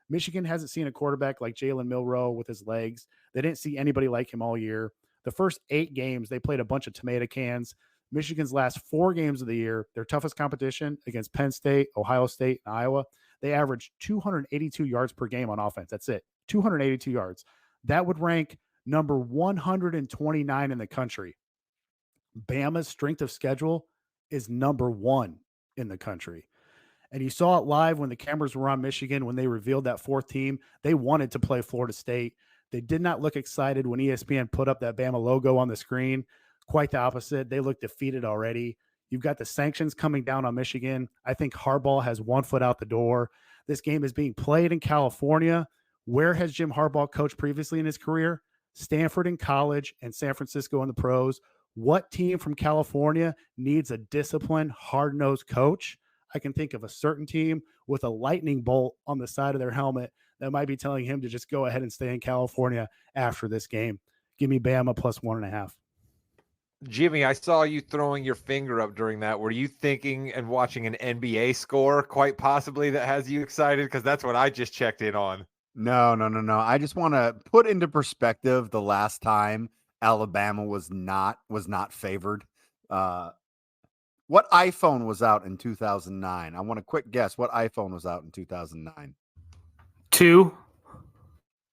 Michigan hasn't seen a quarterback like Jalen Milroe with his legs. They didn't see anybody like him all year. The first 8 games, they played a bunch of tomato cans. Michigan's last 4 games of the year, their toughest competition against Penn State, Ohio State, and Iowa, they averaged 282 yards per game on offense. That's it, 282 yards. That would rank number 129 in the country. Bama's strength of schedule is number 1 in the country. And you saw it live when the cameras were on Michigan, when they revealed that 4th team. They wanted to play Florida State. They did not look excited when ESPN put up that Bama logo on the screen. Quite the opposite. They look defeated already. You've got the sanctions coming down on Michigan. I think Harbaugh has 1 foot out the door. This game is being played in California. Where has Jim Harbaugh coached previously in his career? Stanford in college and San Francisco in the pros. What team from California needs a disciplined, hard-nosed coach? I can think of a certain team with a lightning bolt on the side of their helmet that might be telling him to just go ahead and stay in California after this game. Give me Bama plus 1.5. Jimmy, I saw you throwing your finger up during that. Were you thinking and watching an NBA score quite possibly that has you excited? Because that's what I just checked in on. No. I just want to put into perspective the last time Alabama was not favored. What iPhone was out in 2009? I want a quick guess. What iPhone was out in 2009? 2.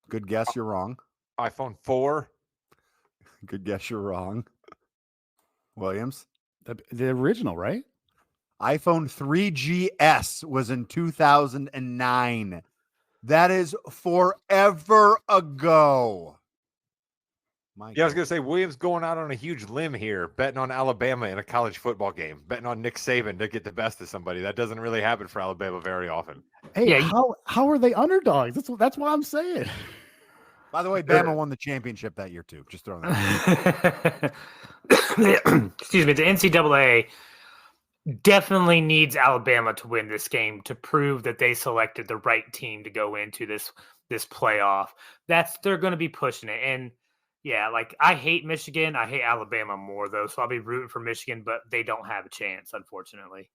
Good guess. You're wrong. iPhone 4. Good guess. You're wrong. Williams? The original, right? iPhone 3GS was in 2009. That is forever ago. Yeah, I was going to say, Williams going out on a huge limb here, betting on Alabama in a college football game, betting on Nick Saban to get the best of somebody. That doesn't really happen for Alabama very often. Hey, yeah, how are they underdogs? That's what I'm saying. By the way, Bama won the championship that year too. Just throwing that. Excuse me. The NCAA definitely needs Alabama to win this game to prove that they selected the right team to go into this playoff. They're going to be pushing it. And yeah, like I hate Michigan. I hate Alabama more though. So I'll be rooting for Michigan, but they don't have a chance, unfortunately.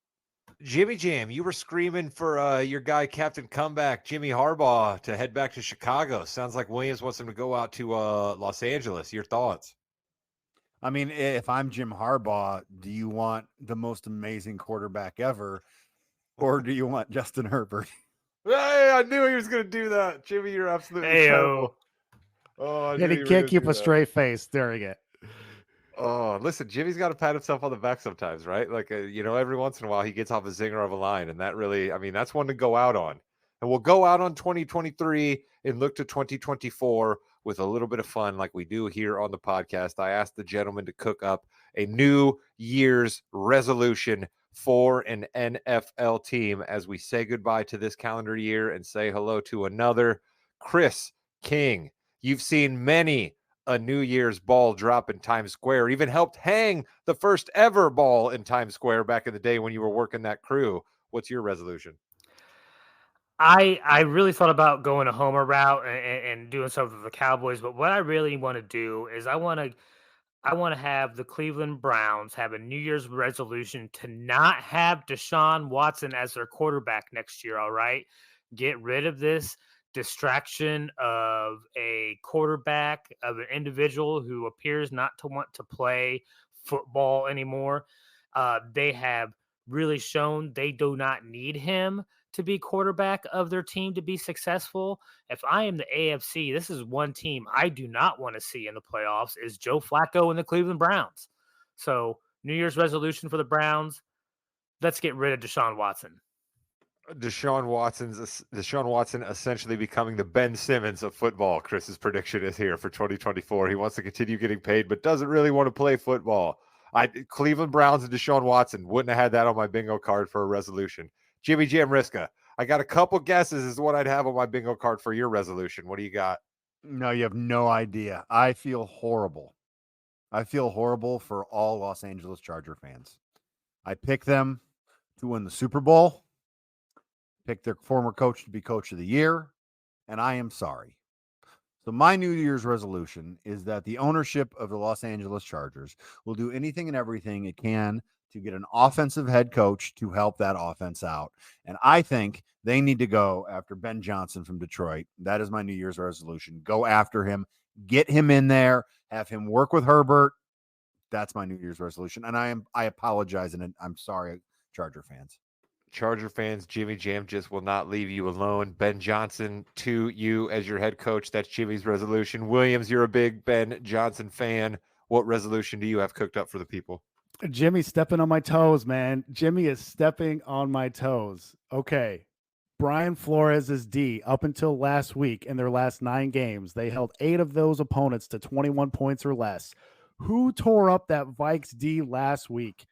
Jimmy Jam, you were screaming for your guy, Captain Comeback, Jimmy Harbaugh, to head back to Chicago. Sounds like Williams wants him to go out to Los Angeles. Your thoughts? I mean, if I'm Jim Harbaugh, do you want the most amazing quarterback ever, or do you want Justin Herbert? Hey, I knew he was going to do that. Jimmy, you're absolutely Ayo. terrible. Oh, I And knew he you were can't gonna keep do a that. straight face during it. Oh, listen, Jimmy's got to pat himself on the back sometimes, right? Like, every once in a while he gets off a zinger of a line, and that really, I mean, that's one to go out on. And we'll go out on 2023 and look to 2024 with a little bit of fun, like we do here on the podcast. I asked the gentleman to cook up a New Year's resolution for an NFL team as we say goodbye to this calendar year and say hello to another. Chris King, you've seen many a New Year's ball drop in Times Square, even helped hang the first ever ball in Times Square back in the day when you were working that crew. What's your resolution? I really thought about going a homer route and doing something with the Cowboys, but what I really want to do is I want to have the Cleveland Browns have a New Year's resolution to not have Deshaun Watson as their quarterback next year. All right. Get rid of this distraction of a quarterback, of an individual who appears not to want to play football anymore. They have really shown they do not need him to be quarterback of their team to be successful. If I am the AFC, this is one team I do not want to see in the playoffs is Joe Flacco and the Cleveland Browns. So, New Year's resolution for the Browns, let's get rid of Deshaun Watson. Deshaun Watson essentially becoming the Ben Simmons of football. Chris's prediction is here for 2024. He wants to continue getting paid, but doesn't really want to play football. Cleveland Browns and Deshaun Watson wouldn't have had that on my bingo card for a resolution. Jimmy Jamriska, I got a couple guesses is what I'd have on my bingo card for your resolution. What do you got? No, you have no idea. I feel horrible. I feel horrible for all Los Angeles Charger fans. I picked them to win the Super Bowl, picked their former coach to be coach of the year, and I am sorry. So my New Year's resolution is that the ownership of the Los Angeles Chargers will do anything and everything it can to get an offensive head coach to help that offense out. And I think they need to go after Ben Johnson from Detroit. That is my New Year's resolution. Go after him, get him in there, have him work with Herbert. That's my New Year's resolution. And I apologize, and I'm sorry, Charger fans. Charger fans, Jimmy Jam just will not leave you alone. Ben Johnson to you as your head coach. That's Jimmy's resolution. Williams, you're a big Ben Johnson fan. What resolution do you have cooked up for the people? Jimmy's stepping on my toes, man. Jimmy is stepping on my toes. Okay. Brian Flores is D. Up until last week, in their last 9 games, they held 8 of those opponents to 21 points or less. Who tore up that Vikes D last week?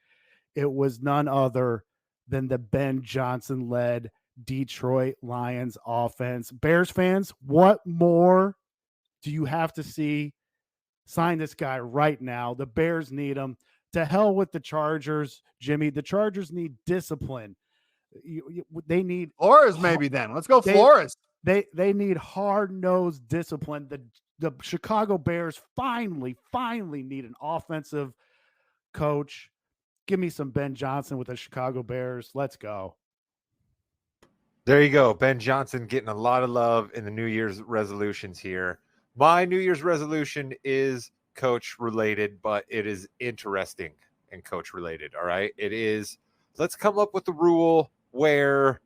It was none other than the Ben Johnson-led Detroit Lions offense. Bears fans, what more do you have to see? Sign this guy right now. The Bears need him. To hell with the Chargers, Jimmy. The Chargers need discipline. They need Flores, maybe then. Let's go Flores. They need hard-nosed discipline. The Chicago Bears finally need an offensive coach. Give me some Ben Johnson with the Chicago Bears. Let's go. There you go. Ben Johnson getting a lot of love in the New Year's resolutions here. My New Year's resolution is coach related, but it is interesting and coach related. All right. It is, let's come up with a rule where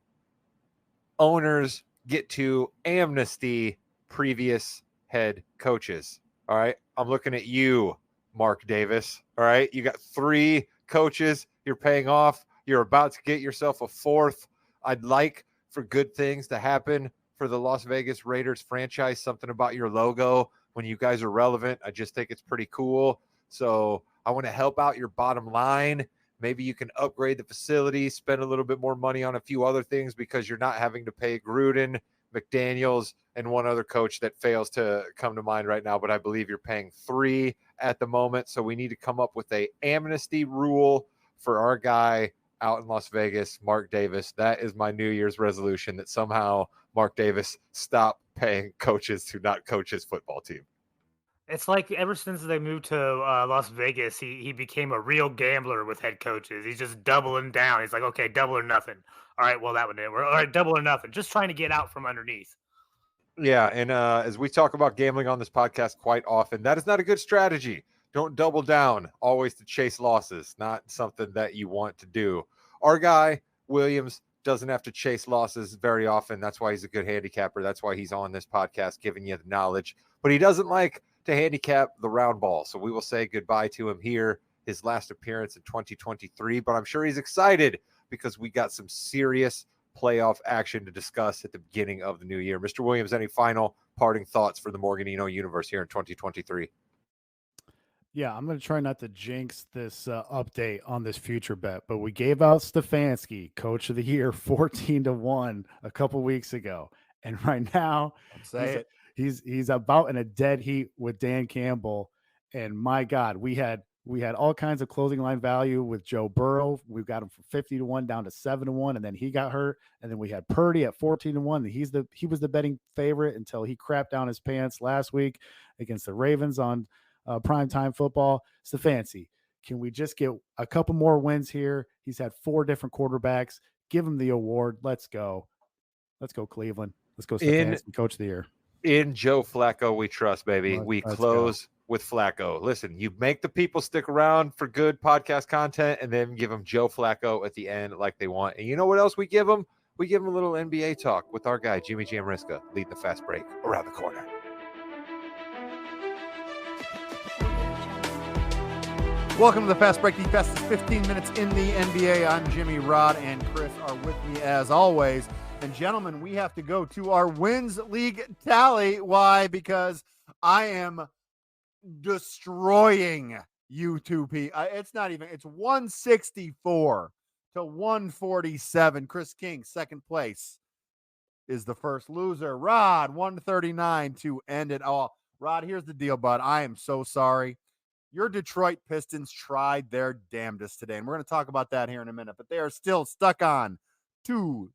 owners get to amnesty previous head coaches. All right. I'm looking at you, Mark Davis. All right. You got 3 coaches you're paying off. You're about to get yourself a 4th. I'd like for good things to happen for the Las Vegas Raiders franchise, something about your logo when you guys are relevant. I just think it's pretty cool. So I want to help out your bottom line. Maybe you can upgrade the facility, spend a little bit more money on a few other things because you're not having to pay Gruden, McDaniels, and one other coach that fails to come to mind right now. But I believe you're paying 3 at the moment. So we need to come up with a amnesty rule for our guy out in Las Vegas, Mark Davis. That is my New Year's resolution, that somehow Mark Davis stop paying coaches to not coach his football team. It's like ever since they moved to Las Vegas, he became a real gambler with head coaches. He's just doubling down. He's like, okay, double or nothing. All right, well that one didn't work. All right, double or nothing. Just trying to get out from underneath. Yeah, and as we talk about gambling on this podcast quite often, that is not a good strategy. Don't double down always to chase losses. Not something that you want to do. Our guy Williams doesn't have to chase losses very often. That's why he's a good handicapper. That's why he's on this podcast giving you the knowledge. But he doesn't like to handicap the round ball. So we will say goodbye to him here. His last appearance in 2023, but I'm sure he's excited because we got some serious playoff action to discuss at the beginning of the new year. Mr. Williams, any final parting thoughts for the Morganino universe here in 2023? Yeah, I'm going to try not to jinx this update on this future bet, but we gave out Stefanski, Coach of the Year, 14-1 a couple weeks ago, and right now he's about in a dead heat with Dan Campbell. And my God, we had all kinds of closing line value with Joe Burrow. We've got him from 50-1 down to 7-1, and then he got hurt. And then we had Purdy at 14-1. He was the betting favorite until he crapped down his pants last week against the Ravens on primetime football. Stefanski, can we just get a couple more wins here? He's had 4 different quarterbacks. Give him the award. Let's go. Let's go, Cleveland. Let's go, Stefanski, Coach of the Year. In Joe Flacco, we trust, baby. Let's close with Flacco. Listen, you make the people stick around for good podcast content and then give them Joe Flacco at the end like they want. And you know what else we give them? We give them a little NBA talk with our guy, Jimmy Jamriska, leading the fast break around the corner. Welcome to the Fast Break, the fastest 15 minutes in the NBA. I'm Jimmy. Rod and Chris are with me as always. And gentlemen, we have to go to our wins league tally. Why? Because I am destroying you two. It's 164 to 147. Chris King, second place, is the first loser. Rod, 139 to end it all. Rod, here's the deal, bud. I am so sorry. Your Detroit Pistons tried their damnedest today, and we're going to talk about that here in a minute, but they are still stuck on two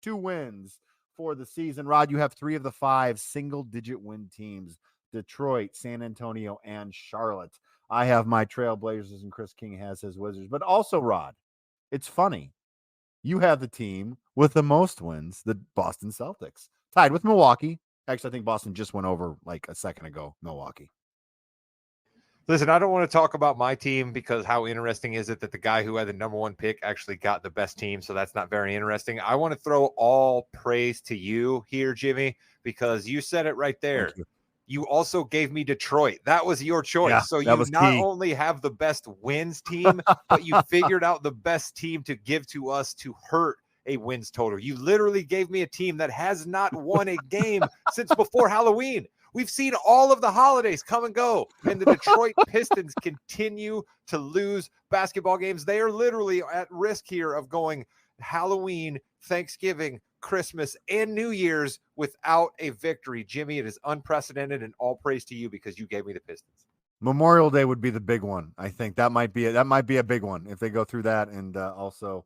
wins for the season. Rod, you have 3 of the 5 single-digit win teams, Detroit, San Antonio, and Charlotte. I have my Trailblazers, and Chris King has his Wizards. But also, Rod, it's funny. You have the team with the most wins, the Boston Celtics, tied with Milwaukee. Actually, I think Boston just went over like a second ago, Milwaukee. Listen, I don't want to talk about my team because how interesting is it that the guy who had the number 1 pick actually got the best team? So that's not very interesting. I want to throw all praise to you here, Jimmy, because you said it right there. You also gave me Detroit. That was your choice. Yeah, so you not only have the best wins team, but you figured out the best team to give to us to hurt a wins total. You literally gave me a team that has not won a game since before Halloween. We've seen all of the holidays come and go, and the Detroit Pistons continue to lose basketball games. They are literally at risk here of going Halloween, Thanksgiving, Christmas, and New Year's without a victory. Jimmy, it is unprecedented, and all praise to you because you gave me the Pistons. Memorial Day would be the big one. I think that might be a big one if they go through that, and also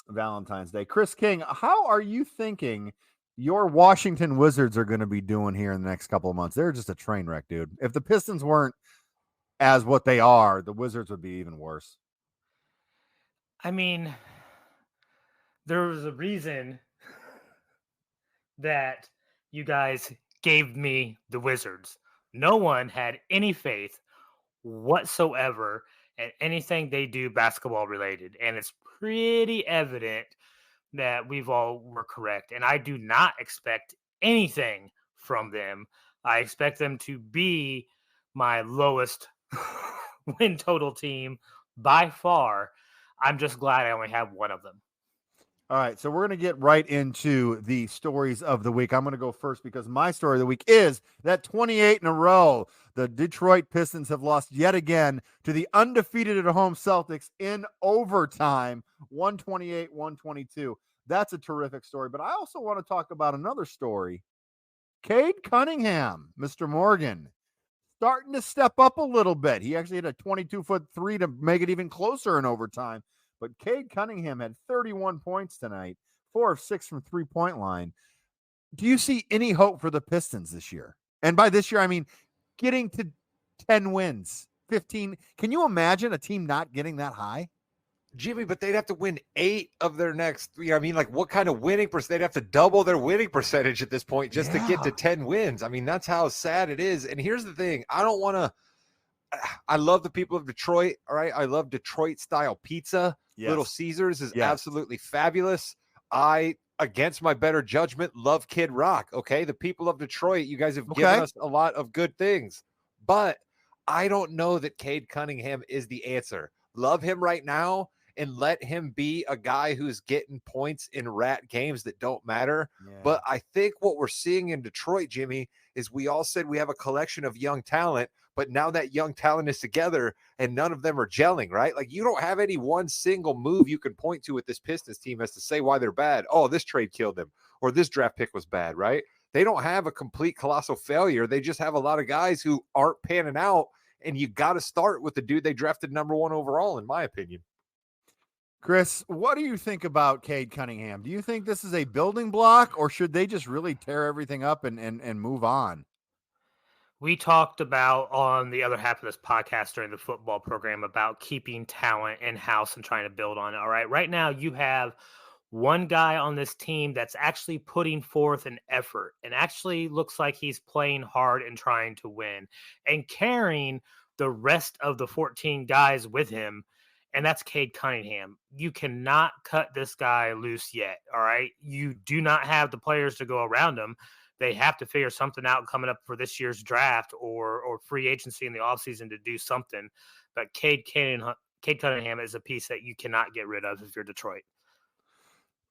Valentine's Day. Chris King, how are you thinking your Washington Wizards are going to be doing here in the next couple of months? They're just a train wreck, dude. If the Pistons weren't as what they are, the Wizards would be even worse. I mean, there was a reason that you guys gave me the Wizards. No one had any faith whatsoever in anything they do basketball related. And it's pretty evident that we've all were correct. And I do not expect anything from them. I expect them to be my lowest win total team by far. I'm just glad I only have one of them. All right, so we're going to get right into the stories of the week. I'm going to go first because my story of the week is that 28 in a row, the Detroit Pistons have lost yet again to the undefeated at home Celtics in overtime, 128-122. That's a terrific story. But I also want to talk about another story. Cade Cunningham, Mr. Morgan, starting to step up a little bit. He actually had a 22-foot three to make it even closer in overtime. But Cade Cunningham had 31 points tonight, 4 of 6 from three-point line. Do you see any hope for the Pistons this year? And by this year, I mean getting to 10 wins, 15. Can you imagine a team not getting that high? Jimmy, but they'd have to win 8 of their next 3. I mean, like, what kind of winning percent? They'd have to double their winning percentage at this point just to get to 10 wins. I mean, that's how sad it is. And here's the thing. I love the people of Detroit. All right. I love Detroit style pizza. Yes. Little Caesars is Yes. absolutely fabulous. I, against my better judgment, love Kid Rock. Okay. The people of Detroit, you guys have given us a lot of good things, but I don't know that Cade Cunningham is the answer. Love him right now and let him be a guy who's getting points in rat games that don't matter. Yeah. But I think what we're seeing in Detroit, Jimmy, is we all said we have a collection of young talent, but now that young talent is together and none of them are gelling, right? Like, you don't have any one single move you can point to with this Pistons team as to say why they're bad. Oh, this trade killed them, or this draft pick was bad, right? They don't have a complete colossal failure. They just have a lot of guys who aren't panning out, and you got to start with the dude they drafted #1 overall, in my opinion. Chris, what do you think about Cade Cunningham? Do you think this is a building block, or should they just really tear everything up and move on? We talked about on the other half of this podcast during the football program about keeping talent in-house and trying to build on it. All right. Right now, you have one guy on this team that's actually putting forth an effort and actually looks like he's playing hard and trying to win and carrying the rest of the 14 guys with him. And that's Cade Cunningham. You cannot cut this guy loose yet. All right. You do not have the players to go around him. They have to figure something out coming up for this year's draft or free agency in the offseason to do something. But Cade Cunningham is a piece that you cannot get rid of if you're Detroit.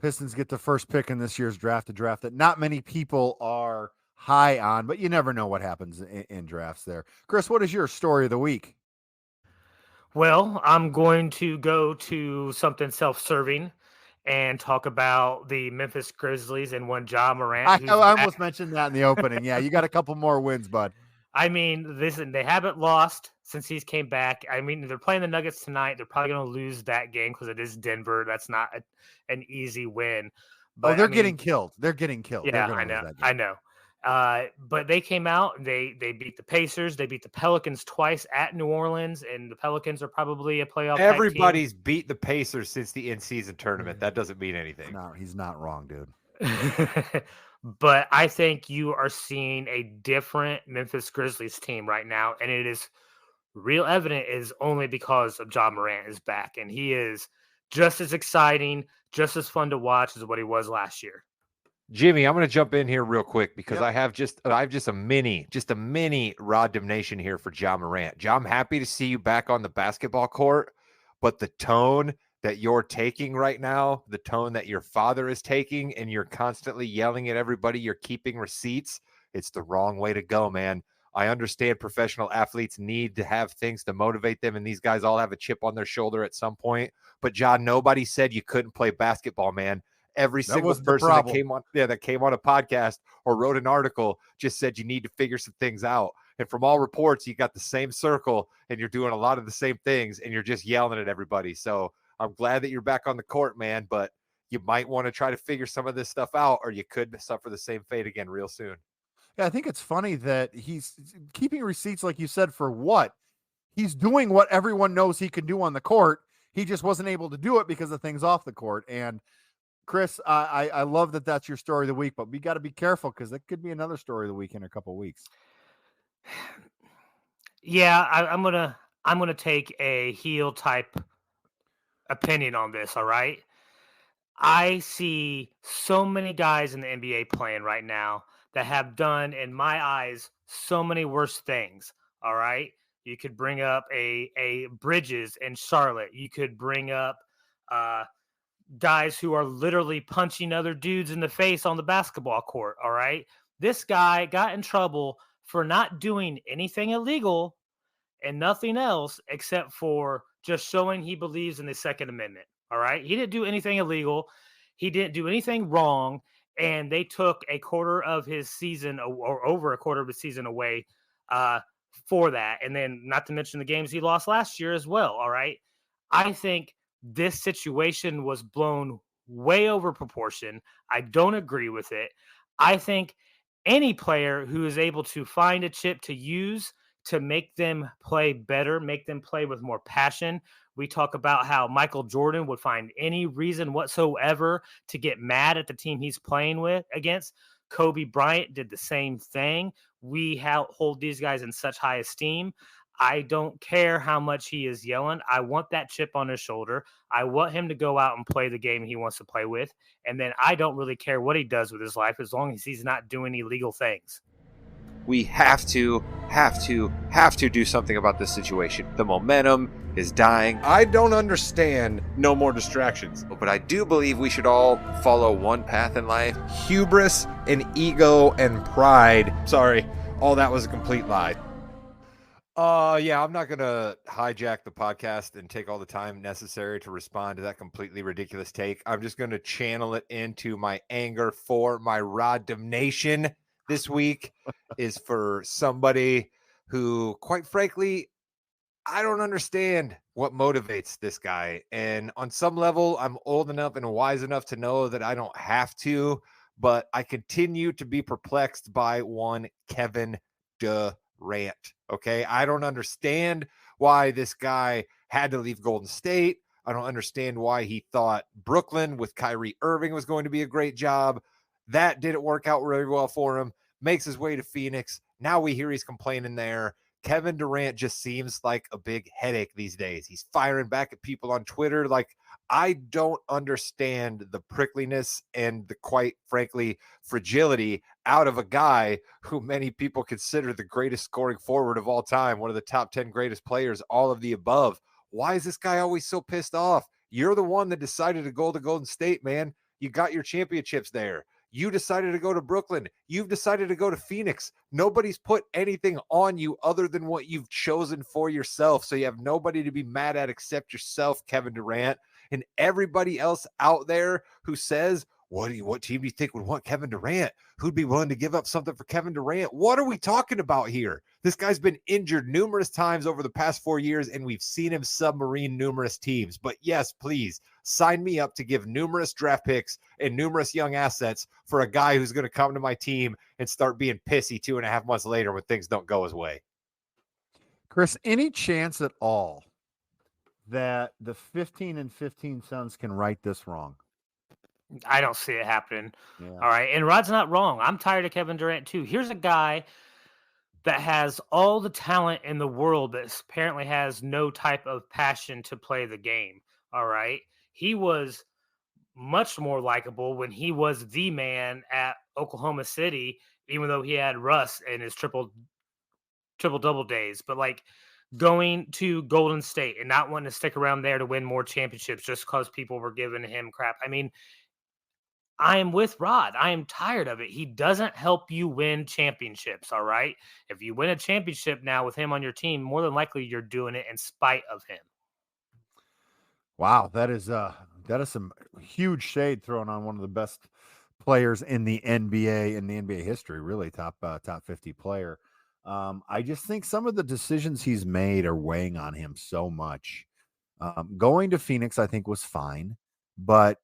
Pistons get the first pick in this year's draft, a draft that not many people are high on, but you never know what happens in drafts there. Chris, what is your story of the week? Well, I'm going to go to something self-serving and talk about the Memphis Grizzlies and one Ja Morant. I almost mentioned that in the opening. Yeah, you got a couple more wins, bud. I mean, listen, they haven't lost since he's came back. I mean, they're playing the Nuggets tonight. They're probably going to lose that game because it is Denver. That's not an easy win. But they're getting killed. They're getting killed. Yeah, I know. But they came out and they beat the Pacers. They beat the Pelicans twice at New Orleans, and the Pelicans are probably a playoff. Everybody's beat the Pacers since the in-season tournament. That doesn't mean anything. No, he's not wrong, dude. But I think you are seeing a different Memphis Grizzlies team right now, and it is real evident is only because of Ja Morant is back, and he is just as exciting, just as fun to watch as what he was last year. Jimmy, I'm going to jump in here real quick because I have just a mini Rod Damnation here for Ja Morant. Ja, I'm happy to see you back on the basketball court, but the tone that you're taking right now, the tone that your father is taking, and you're constantly yelling at everybody, you're keeping receipts, it's the wrong way to go, man. I understand professional athletes need to have things to motivate them, and these guys all have a chip on their shoulder at some point. But John, nobody said you couldn't play basketball, man. Every single person that came on a podcast or wrote an article just said you need to figure some things out. And from all reports, you got the same circle and you're doing a lot of the same things and you're just yelling at everybody. So I'm glad that you're back on the court, man, but you might want to try to figure some of this stuff out or you could suffer the same fate again real soon. Yeah, I think it's funny that he's keeping receipts, like you said, for what? He's doing what everyone knows he can do on the court. He just wasn't able to do it because of things off the court. And Chris, I love that that's your story of the week, but we got to be careful because that could be another story of the week in a couple of weeks. Yeah, I'm gonna take a heel type opinion on this. All right, I see so many guys in the NBA playing right now that have done, in my eyes, so many worse things. All right, you could bring up a Bridges in Charlotte. You could bring up guys who are literally punching other dudes in the face on the basketball court. All right. This guy got in trouble for not doing anything illegal and nothing else except for just showing he believes in the Second Amendment. All right. He didn't do anything illegal. He didn't do anything wrong. And they took a quarter of his season or over a quarter of his season away for that. And then not to mention the games he lost last year as well. All right. I think this situation was blown way over proportion. I don't agree with it. I think any player who is able to find a chip to use to make them play better, make them play with more passion. We talk about how Michael Jordan would find any reason whatsoever to get mad at the team he's playing with against. Kobe Bryant did the same thing. We hold these guys in such high esteem. I don't care how much he is yelling. I want that chip on his shoulder. I want him to go out and play the game he wants to play with. And then I don't really care what he does with his life as long as he's not doing illegal things. We have to do something about this situation. The momentum is dying. I don't understand no more distractions, but I do believe we should all follow one path in life. Hubris and ego and pride. Sorry, all that was a complete lie. Yeah, I'm not going to hijack the podcast and take all the time necessary to respond to that completely ridiculous take. I'm just going to channel it into my anger for my Rod Damnation this week is for somebody who, quite frankly, I don't understand what motivates this guy. And on some level, I'm old enough and wise enough to know that I don't have to, but I continue to be perplexed by one Kevin Durant. Okay. I don't understand why this guy had to leave Golden State. I don't understand why he thought Brooklyn with Kyrie Irving was going to be a great job. That didn't work out really well for him. Makes his way to Phoenix. Now we hear he's complaining there. Kevin Durant just seems like a big headache these days. He's firing back at people on Twitter. Like, I don't understand the prickliness and the, quite frankly, fragility out of a guy who many people consider the greatest scoring forward of all time, one of the top 10 greatest players, all of the above. Why is this guy always so pissed off? You're the one that decided to go to Golden State, man. You got your championships there. You decided to go to Brooklyn. You've decided to go to Phoenix. Nobody's put anything on you other than what you've chosen for yourself. So you have nobody to be mad at except yourself, Kevin Durant, and everybody else out there who says, what team do you think would want Kevin Durant? Who'd be willing to give up something for Kevin Durant? What are we talking about here? This guy's been injured numerous times over the past 4 years, and we've seen him submarine numerous teams. But yes, please sign me up to give numerous draft picks and numerous young assets for a guy who's going to come to my team and start being pissy 2.5 months later when things don't go his way. Chris, any chance at all that the 15 and 15 Suns can right this wrong? I don't see it happening. Yeah. All right. And Rod's not wrong. I'm tired of Kevin Durant too. Here's a guy that has all the talent in the world, but apparently has no type of passion to play the game. All right. He was much more likable when he was the man at Oklahoma City, even though he had Russ in his triple double days. But like going to Golden State and not wanting to stick around there to win more championships just because people were giving him crap. I mean, I am with Rod. I am tired of it. He doesn't help you win championships, all right? If you win a championship now with him on your team, more than likely you're doing it in spite of him. Wow, that is some huge shade thrown on one of the best players in the NBA history, really top 50 player. I just think some of the decisions he's made are weighing on him so much. Going to Phoenix, I think, was fine, but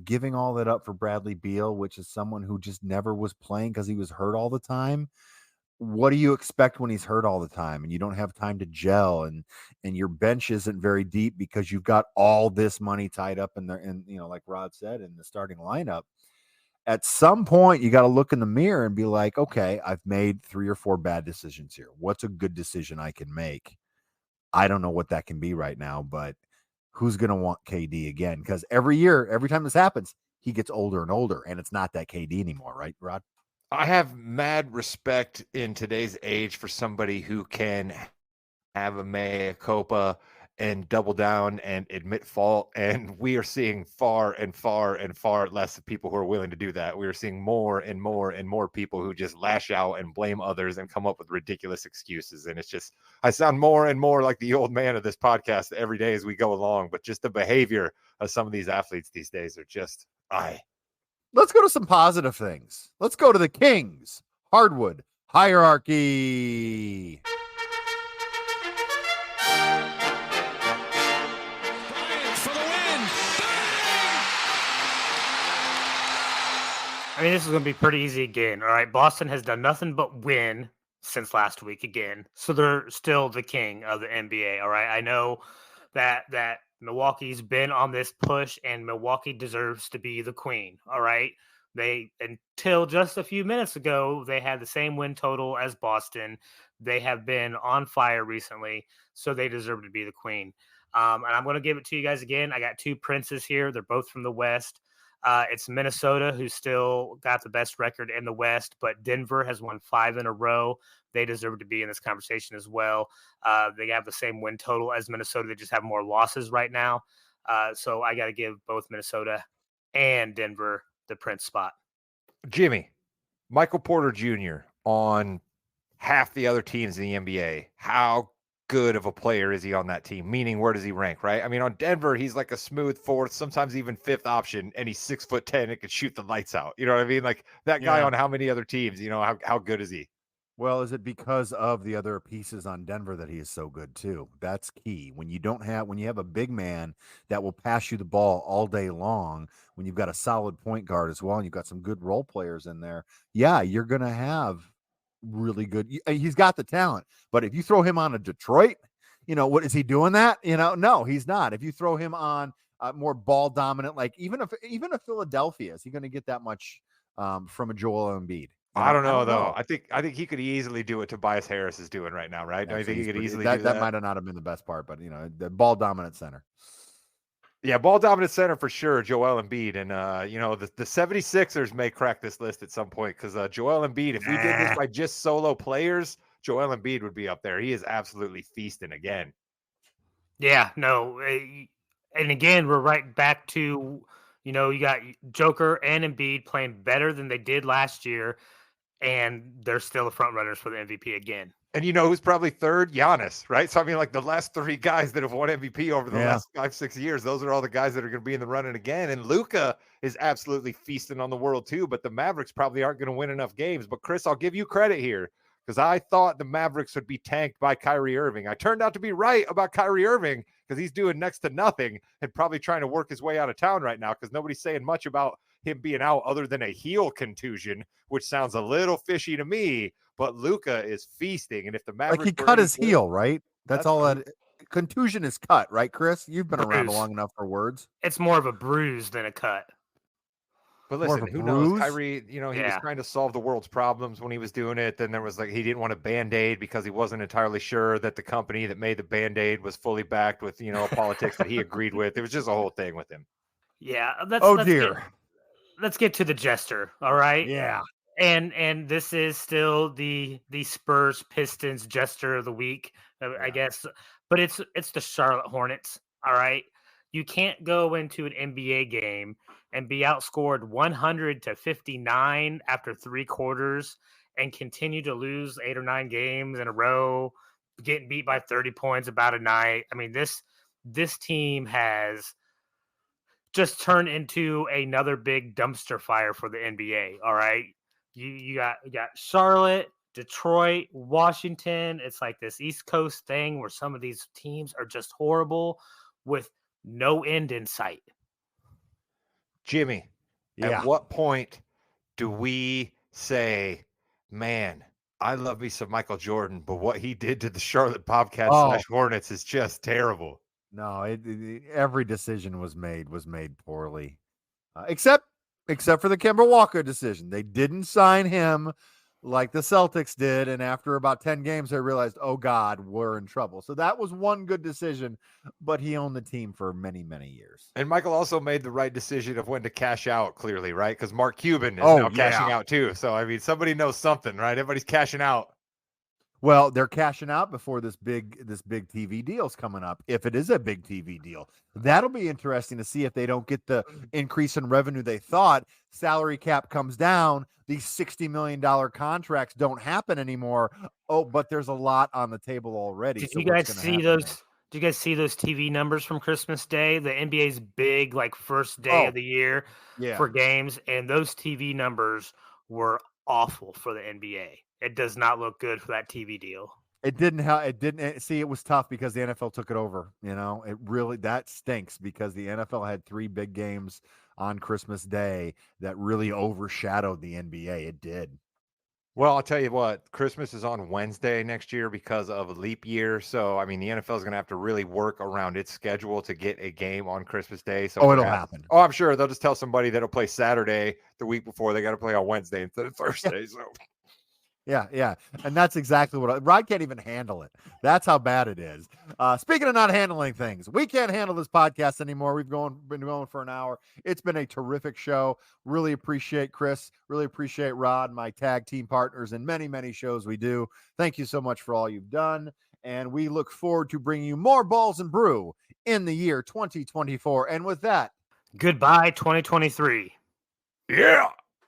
giving all that up for Bradley Beal, which is someone who just never was playing because he was hurt all the time. What do you expect when he's hurt all the time and you don't have time to gel and your bench isn't very deep because you've got all this money tied up in there, and like Rod said, in the starting lineup? At some point, you got to look in the mirror and be like, okay, I've made 3 or 4 bad decisions here. What's a good decision I can make? I don't know what that can be right now, but who's going to want KD again? Because every year, every time this happens, he gets older and older, and it's not that KD anymore, right, Rod? I have mad respect in today's age for somebody who can have a mea culpa and double down and admit fault. And we are seeing far and far and far less of people who are willing to do that. We are seeing more and more and more people who just lash out and blame others and come up with ridiculous excuses. And it's just, I sound more and more like the old man of this podcast every day as we go along, but just the behavior of some of these athletes these days are just, Let's go to some positive things. Let's go to the Kings hardwood hierarchy. I mean, this is going to be pretty easy again. All right. Boston has done nothing but win since last week again. So they're still the king of the NBA. All right. I know that Milwaukee's been on this push and Milwaukee deserves to be the queen. All right. They, until just a few minutes ago, they had the same win total as Boston. They have been on fire recently, so they deserve to be the queen. And I'm going to give it to you guys again. I got two princes here. They're both from the West. It's Minnesota, who's still got the best record in the West, but Denver has won 5 in a row. They deserve to be in this conversation as well. They have the same win total as Minnesota. They just have more losses right now. So I got to give both Minnesota and Denver the Prince spot. Jimmy, Michael Porter Jr. on half the other teams in the NBA. How good of a player is he on that team? Meaning, where does he rank, right? I mean, on Denver, he's like a smooth fourth, sometimes even fifth option, and he's 6'10" and can shoot the lights out. You know what I mean? Like that guy on how many other teams? You know, how good is he? Well, is it because of the other pieces on Denver that he is so good too? That's key. When you have a big man that will pass you the ball all day long, when you've got a solid point guard as well, and you've got some good role players in there, yeah, you're going to have really good. He's got the talent, but if you throw him on a Detroit, what is he doing that? No, he's not. If you throw him on more ball dominant, like even a Philadelphia, is he going to get that much from a Joel Embiid? I don't know though. I think he could easily do what Tobias Harris is doing right now, right? Don't you think he could easily do that? That might have not have been the best part, but the ball dominant center. Yeah, ball dominant center for sure, Joel Embiid. And the 76ers may crack this list at some point because Joel Embiid, if we did this by just solo players, Joel Embiid would be up there. He is absolutely feasting again. Yeah, no. And again, we're right back to, you got Joker and Embiid playing better than they did last year, and they're still the front runners for the MVP again. And who's probably third? Giannis, right? So, I mean, like the last 3 guys that have won MVP over the last 5-6 years, those are all the guys that are going to be in the running again. And Luka is absolutely feasting on the world too, but the Mavericks probably aren't going to win enough games. But Chris, I'll give you credit here because I thought the Mavericks would be tanked by Kyrie Irving. I turned out to be right about Kyrie Irving because he's doing next to nothing and probably trying to work his way out of town right now because nobody's saying much about him being out other than a heel contusion, which sounds a little fishy to me. But Luka is feasting, and if the Mavericks he cut his heel, right? That's all that contusion is cut, right, Chris? You've been around long enough for words. It's more of a bruise than a cut. But listen, who knows? Kyrie, he was trying to solve the world's problems when he was doing it. Then there was he didn't want a Band-Aid because he wasn't entirely sure that the company that made the Band-Aid was fully backed with, politics that he agreed with. It was just a whole thing with him. Yeah. Let's get to the jester. All right. Yeah. And this is still the Spurs Pistons jester of the week, I guess. But it's the Charlotte Hornets. All right. You can't go into an NBA game and be outscored 100-59 after 3 quarters and continue to lose 8 or 9 games in a row, getting beat by 30 points about a night. I mean, this team has just turned into another big dumpster fire for the NBA. All right. You got Charlotte, Detroit, Washington. It's like this East Coast thing where some of these teams are just horrible with no end in sight. Jimmy, at what point do we say, man, I love me some Michael Jordan, but what he did to the Charlotte Bobcats / Hornets is just terrible. No, every decision was made poorly, except for the Kemba Walker decision. They didn't sign him like the Celtics did, and after about 10 games, they realized, oh God, we're in trouble. So that was one good decision, but he owned the team for many, many years. And Michael also made the right decision of when to cash out, clearly, right? Because Mark Cuban is now cashing out too. So, I mean, somebody knows something, right? Everybody's cashing out. Well, they're cashing out before this big TV deal's coming up. If it is a big TV deal, that'll be interesting to see if they don't get the increase in revenue they thought. Salary cap comes down. These $60 million contracts don't happen anymore. Oh, but there's a lot on the table already. Did you guys see those? Did you guys see those TV numbers from Christmas Day? The NBA's big first day of the year for games, and those TV numbers were awful for the NBA. It does not look good for that TV deal. It didn't help. It was tough because the NFL took it over. It really, that stinks because the NFL had 3 big games on Christmas Day that really overshadowed the NBA. It did. Well, I'll tell you what, Christmas is on Wednesday next year because of a leap year. So, I mean, the NFL is going to have to really work around its schedule to get a game on Christmas Day. So, It'll happen. Oh, I'm sure they'll just tell somebody that'll play Saturday the week before. They got to play on Wednesday instead of Thursday. So, Yeah. And that's exactly what Rod can't even handle it. That's how bad it is. Speaking of not handling things, we can't handle this podcast anymore. We've been going for an hour. It's been a terrific show. Really appreciate Chris. Really appreciate Rod, my tag team partners, and many, many shows we do. Thank you so much for all you've done. And we look forward to bringing you more Balls and Brew in the year 2024. And with that, Goodbye, 2023. yeah.